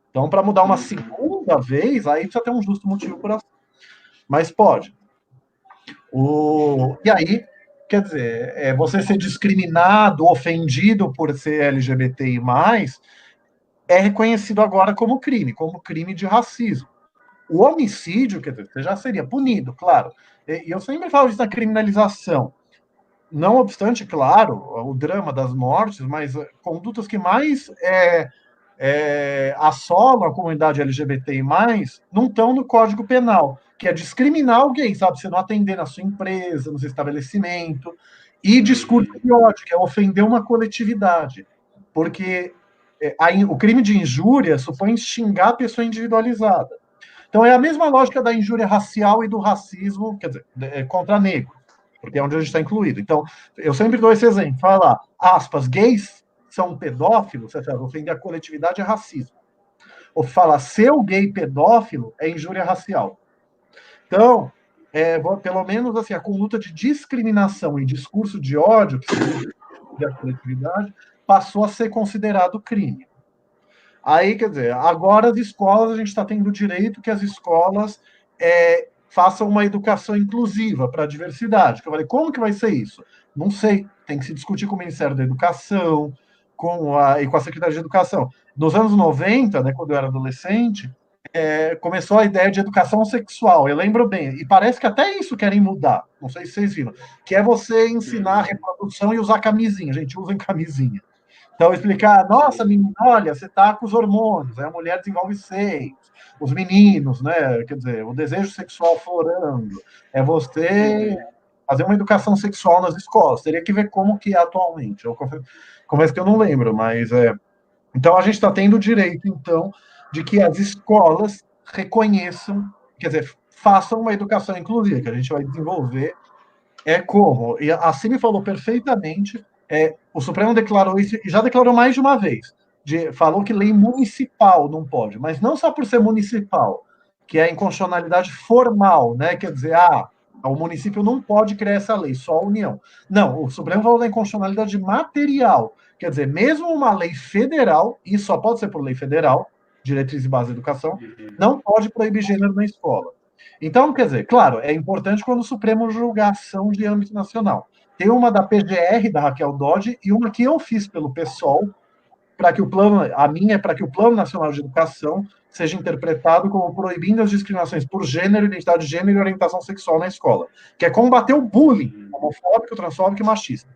S1: Então, para mudar uma segunda vez, aí precisa ter um justo motivo por ação. Mas pode. E aí, quer dizer, você ser discriminado, ofendido por ser LGBTI+, é reconhecido agora como crime de racismo. O homicídio, quer dizer, você já seria punido, claro. E eu sempre falo disso na criminalização. Não obstante, claro, o drama das mortes, mas condutas que mais assolam a comunidade LGBTI+, não estão no Código Penal, que é discriminar alguém, sabe? Você não atender na sua empresa, no seu estabelecimento, e discurso de ódio, que é ofender uma coletividade. Porque o crime de injúria supõe xingar a pessoa individualizada. Então, é a mesma lógica da injúria racial e do racismo, quer dizer, contra negros, porque é onde a gente está incluído. Então, eu sempre dou esse exemplo, fala, aspas, gays são pedófilos, você fala, ofender a coletividade é racismo. Ou fala, ser gay pedófilo é injúria racial. Então, pelo menos assim, a conduta de discriminação e discurso de ódio, que se a coletividade, passou a ser considerado crime. Aí, quer dizer, agora as escolas, a gente está tendo o direito que as escolas façam uma educação inclusiva para a diversidade. Eu falei, como que vai ser isso? Não sei, tem que se discutir com o Ministério da Educação e com a Secretaria de Educação. Nos anos 90, né, quando eu era adolescente, começou a ideia de educação sexual, eu lembro bem, e parece que até isso querem mudar, não sei se vocês viram, que é você ensinar a reprodução e usar camisinha, gente, usem camisinha. Então, explicar, nossa, menina, olha, você está com os hormônios, a mulher desenvolve seios, os meninos, né, quer dizer, o desejo sexual florando, é você fazer uma educação sexual nas escolas, teria que ver como que é atualmente, eu confesso que eu não lembro, mas então a gente está tendo o direito, então, de que as escolas reconheçam, quer dizer, façam uma educação inclusiva, que a gente vai desenvolver, como, e a Cine falou perfeitamente, o Supremo declarou isso, e já declarou mais de uma vez, falou que lei municipal não pode, mas não só por ser municipal, que é a inconstitucionalidade formal, né, quer dizer, o município não pode criar essa lei, só a União. Não, o Supremo falou da inconstitucionalidade material, quer dizer, mesmo uma lei federal, e só pode ser por lei federal, diretriz e base da educação, não pode proibir gênero na escola. Então, quer dizer, claro, é importante quando o Supremo julga a ação de âmbito nacional. Tem uma da PGR, da Raquel Dodge, e uma que eu fiz pelo PSOL, para que o plano, a minha é para que o Plano Nacional de Educação seja interpretado como proibindo as discriminações por gênero, identidade de gênero e orientação sexual na escola, que é combater o bullying homofóbico, transfóbico e machista,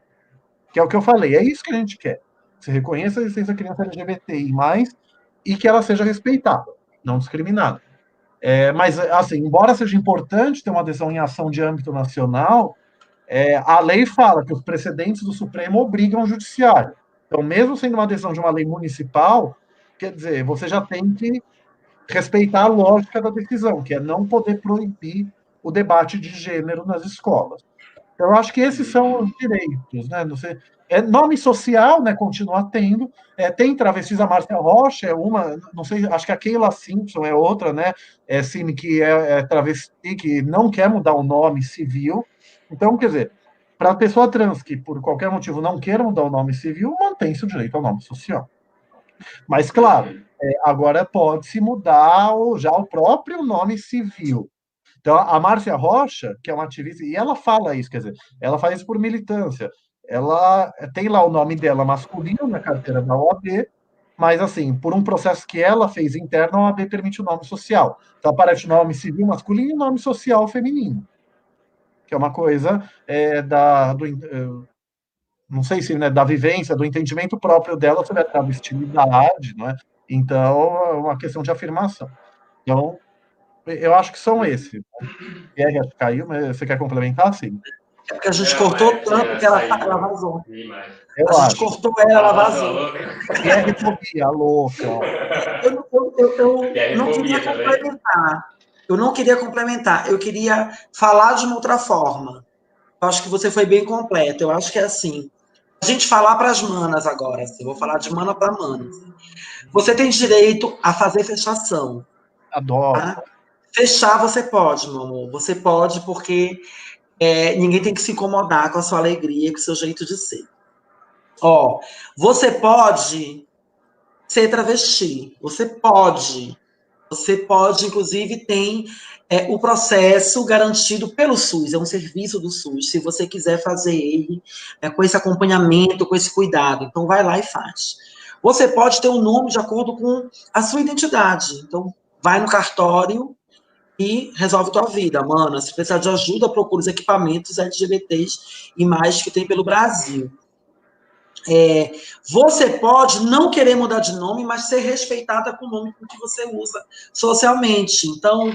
S1: que é o que eu falei, é isso que a gente quer. Se reconheça a existência da criança LGBTI+, e que ela seja respeitada, não discriminada. Mas, assim, embora seja importante ter uma adesão em ação de âmbito nacional, a lei fala que os precedentes do Supremo obrigam o judiciário. Então, mesmo sendo uma adesão de uma lei municipal, quer dizer, você já tem que respeitar a lógica da decisão, que é não poder proibir o debate de gênero nas escolas. Então, eu acho que esses são os direitos, né? Não sei, nome social, né? Continua tendo. Tem travestis, a Márcia Rocha é uma, não sei, acho que a Keila Simpson é outra, né? Sim, que é travesti, que não quer mudar o nome civil. Então, quer dizer, para a pessoa trans que por qualquer motivo não queira mudar o nome civil, mantém-se o direito ao nome social. Mas, claro, agora pode-se mudar já o próprio nome civil. Então, a Márcia Rocha, que é uma ativista, e ela fala isso, quer dizer, ela faz isso por militância. Ela tem lá o nome dela masculino na carteira da OAB, mas, assim, por um processo que ela fez interno, a OAB permite o nome social. Então, aparece o nome civil masculino e o nome social feminino, que é uma coisa não sei se, né, da vivência, do entendimento próprio dela sobre a travestilidade, não é? Então, é uma questão de afirmação. Então, eu acho que são esses. Pierre, acho que caiu, mas você quer complementar? Sim.
S3: É porque a gente cortou tanto que ela vazou. A gente cortou ela vazou.
S1: Pierre fobia, louca.
S3: Eu não queria complementar. Eu não queria complementar. Eu queria falar de uma outra forma. Eu acho que você foi bem completo. Eu acho que é assim. A gente falar para as manas agora. Assim, eu vou falar de mana para mana. Você tem direito a fazer fechação.
S1: Adoro.
S3: Tá? Fechar você pode, meu amor. Você pode porque ninguém tem que se incomodar com a sua alegria, com o seu jeito de ser. Ó, você pode ser travesti. Você pode. Você pode, inclusive, tem o processo garantido pelo SUS, é um serviço do SUS, se você quiser fazer ele com esse acompanhamento, com esse cuidado. Então, vai lá e faz. Você pode ter um nome de acordo com a sua identidade. Então, vai no cartório e resolve tua vida, mana. Se precisar de ajuda, procura os equipamentos LGBTs e mais que tem pelo Brasil. Você pode não querer mudar de nome, mas ser respeitada com o nome que você usa socialmente. Então,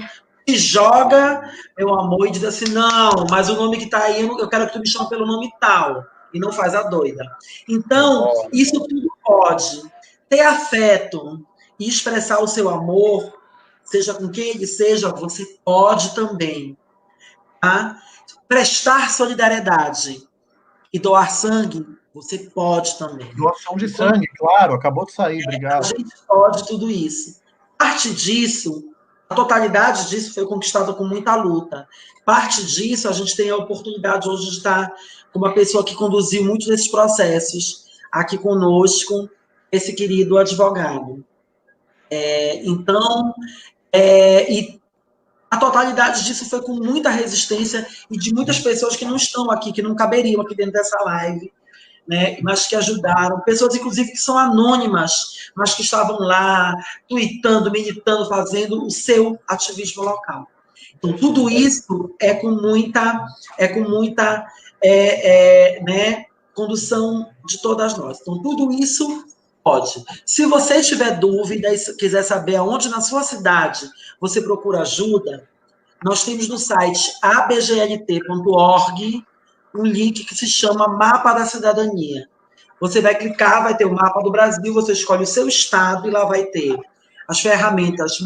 S3: se joga, meu amor, e diz assim, não, mas o nome que está aí, eu quero que tu me chame pelo nome tal, e não faz a doida. Então, isso tudo pode. Ter afeto e expressar o seu amor, seja com quem ele seja, você pode também. Tá? Prestar solidariedade e doar sangue, você pode também.
S1: Doação de sangue, claro, acabou de sair, obrigado.
S3: A gente pode tudo isso. Parte disso, a totalidade disso foi conquistada com muita luta. Parte disso, a gente tem a oportunidade hoje de estar com uma pessoa que conduziu muitos desses processos aqui conosco, esse querido advogado. Então, e a totalidade disso foi com muita resistência e de muitas pessoas que não estão aqui, que não caberiam aqui dentro dessa live, né, mas que ajudaram, pessoas, inclusive, que são anônimas, mas que estavam lá, tweetando, militando, fazendo o seu ativismo local. Então, tudo isso é com muita né, condução de todas nós. Então, tudo isso pode. Se você tiver dúvida e quiser saber aonde na sua cidade você procura ajuda, nós temos no site abglt.org um link que se chama Mapa da Cidadania. Você vai clicar, vai ter o mapa do Brasil, você escolhe o seu estado e lá vai ter as ferramentas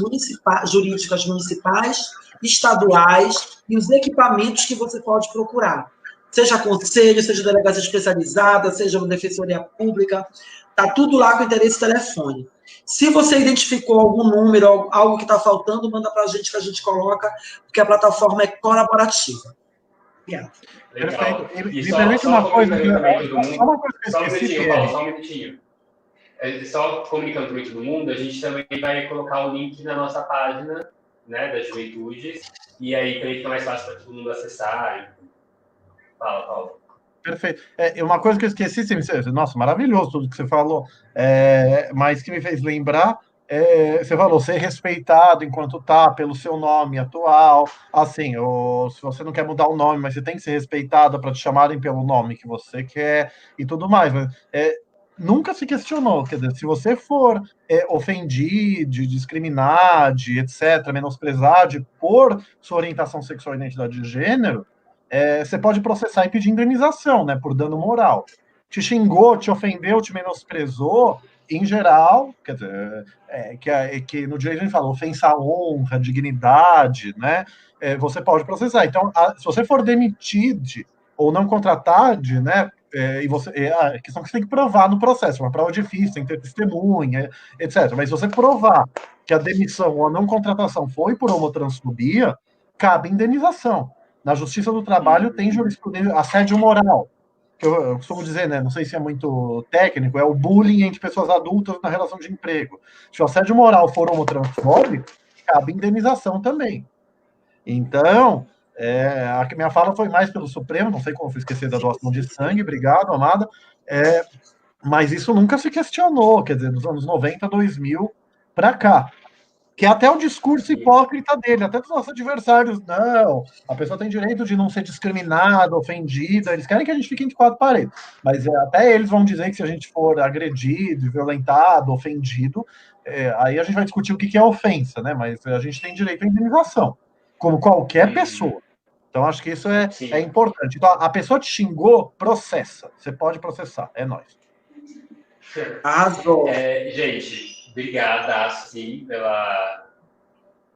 S3: jurídicas municipais, estaduais e os equipamentos que você pode procurar. Seja conselho, seja delegacia especializada, seja uma defensoria pública, está tudo lá com endereço e telefone. Se você identificou algum número, algo que está faltando, manda para a gente que a gente coloca, porque a plataforma é colaborativa.
S2: Legal.
S1: Perfeito.
S2: E só comunicando também todo mundo. Só um minutinho, Paulo, só um minutinho. Só comunicando também todo mundo, a gente também vai colocar o link na nossa página, né, da Juventude, e aí também fica mais fácil para todo mundo acessar. Fala, Paulo.
S1: Perfeito. Uma coisa que eu esqueci, nossa, maravilhoso tudo que você falou, mas que me fez lembrar, você falou ser respeitado enquanto tá pelo seu nome atual, assim, ou se você não quer mudar o nome, mas você tem que ser respeitado para te chamarem pelo nome que você quer e tudo mais, mas nunca se questionou, quer dizer, se você for ofendido, discriminar, etc., menosprezar por sua orientação sexual e identidade de gênero, você pode processar e pedir indenização, né, por dano moral. Te xingou, te ofendeu, te menosprezou, em geral, quer dizer, que no direito a gente fala ofensa à honra, dignidade, né, você pode processar. Então, se você for demitido ou não contratado, né, a questão que você tem que provar no processo, uma prova difícil, tem que ter testemunha, etc. Mas se você provar que a demissão ou a não contratação foi por homotransfobia, cabe indenização. Na Justiça do Trabalho tem jurisprudência, assédio moral, que eu costumo dizer, né? Não sei se é muito técnico, é o bullying entre pessoas adultas na relação de emprego. Se o assédio moral for homotransfóbico, cabe indenização também. Então, a minha fala foi mais pelo Supremo, não sei como eu fui esquecer da doação de sangue, obrigado, amada. Mas isso nunca se questionou, quer dizer, dos anos 90, 2000 para cá. Que é até o discurso hipócrita dele, até dos nossos adversários. Não, a pessoa tem direito de não ser discriminada, ofendida, eles querem que a gente fique entre quatro paredes. Mas até eles vão dizer que se a gente for agredido, violentado, ofendido, aí a gente vai discutir o que é ofensa, né? Mas a gente tem direito à indenização, como qualquer pessoa. Então, acho que isso é importante. Então, a pessoa te xingou, processa. Você pode processar, é nóis.
S2: Gente, obrigada, sim,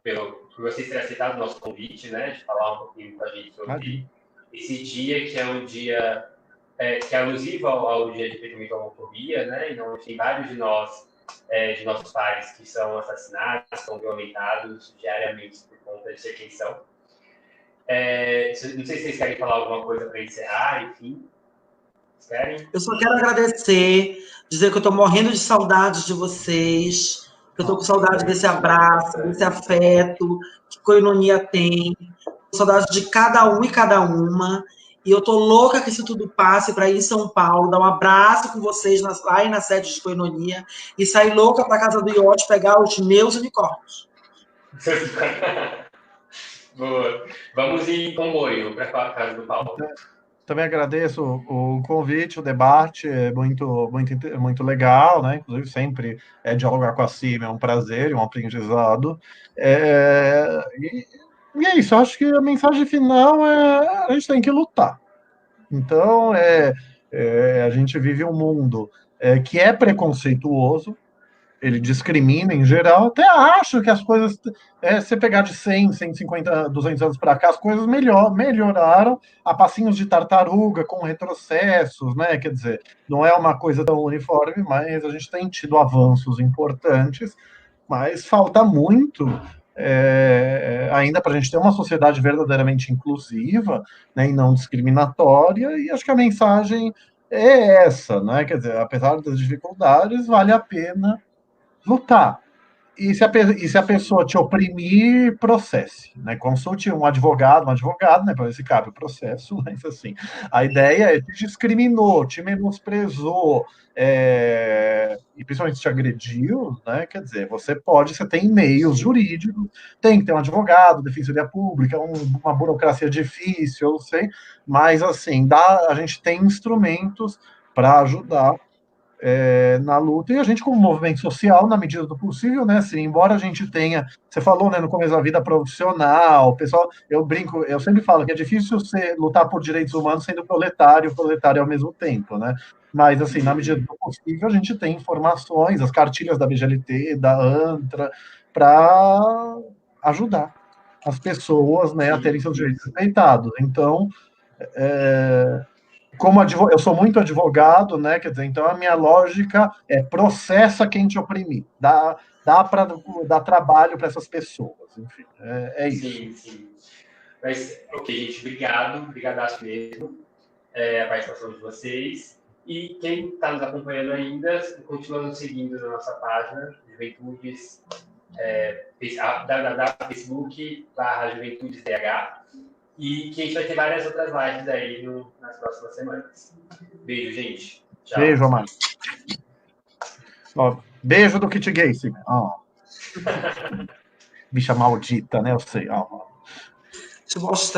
S2: por vocês terem aceitado o nosso convite, né, de falar um pouquinho com a gente sobre esse dia, que é um dia que é alusivo ao dia de prevenção à homofobia, né, e onde tem vários de nossos pares que são assassinados, são violentados diariamente por conta de ser quem são. Não sei se vocês querem falar alguma coisa para encerrar, enfim. Querem?
S3: Eu só quero agradecer, dizer que eu estou morrendo de saudade de vocês, que eu estou com saudade desse abraço, desse afeto que Coinonia tem, com saudade de cada um e cada uma, e eu estou louca que isso tudo passe para ir em São Paulo, dar um abraço com vocês lá na sede de Coinonia e sair louca para a casa do Iote pegar os meus unicórnios.
S2: Boa. Vamos em comboio para a casa do Paulo.
S1: Também agradeço o convite, o debate, é muito legal, né? Inclusive, sempre dialogar com a CIM é um prazer, um aprendizado. E é isso, eu acho que a mensagem final a gente tem que lutar. Então, a gente vive um mundo que é preconceituoso, ele discrimina em geral, até acho que as coisas, se pegar de 100, 150, 200 anos para cá, as coisas melhoraram a passinhos de tartaruga, com retrocessos, né? Quer dizer, não é uma coisa tão uniforme, mas a gente tem tido avanços importantes, mas falta muito ainda para a gente ter uma sociedade verdadeiramente inclusiva, né, e não discriminatória, e acho que a mensagem é essa, né? Quer dizer, apesar das dificuldades, vale a pena lutar. E se a pessoa te oprimir, processe, né? Consulte um advogado, né? Para ver se cabe o processo, mas assim, a ideia é te discriminou, te menosprezou, e principalmente te agrediu, né? Quer dizer, você tem meios jurídicos, tem que ter um advogado, defensoria pública, uma burocracia difícil, eu sei, mas assim, a gente tem instrumentos para ajudar na luta, e a gente, como movimento social, na medida do possível, né, assim, embora a gente tenha, você falou, né, no começo da vida profissional, pessoal, eu brinco, eu sempre falo que é difícil você lutar por direitos humanos sendo proletário ao mesmo tempo, né, mas, assim, na medida do possível, a gente tem informações, as cartilhas da BGLT, da ANTRA, para ajudar as pessoas, né, a terem seus direitos respeitados. Então, como eu sou muito advogado, né? Quer dizer, então a minha lógica é processa quem te oprimir, dá para dar trabalho para essas pessoas, enfim, é isso.
S2: Sim. Mas, ok, gente, obrigadaço mesmo a participação de vocês. E quem está nos acompanhando ainda, continua nos seguindo na nossa página, Juventudes, www.facebook.com/JuventudesDH. E que a gente vai ter várias outras lives aí nas próximas semanas. Beijo, gente. Tchau.
S1: Beijo, Amar. Ó, beijo do Kit Gay, sim. Ó. Bicha maldita, né? Eu sei. Ó.
S3: Deixa eu mostrar.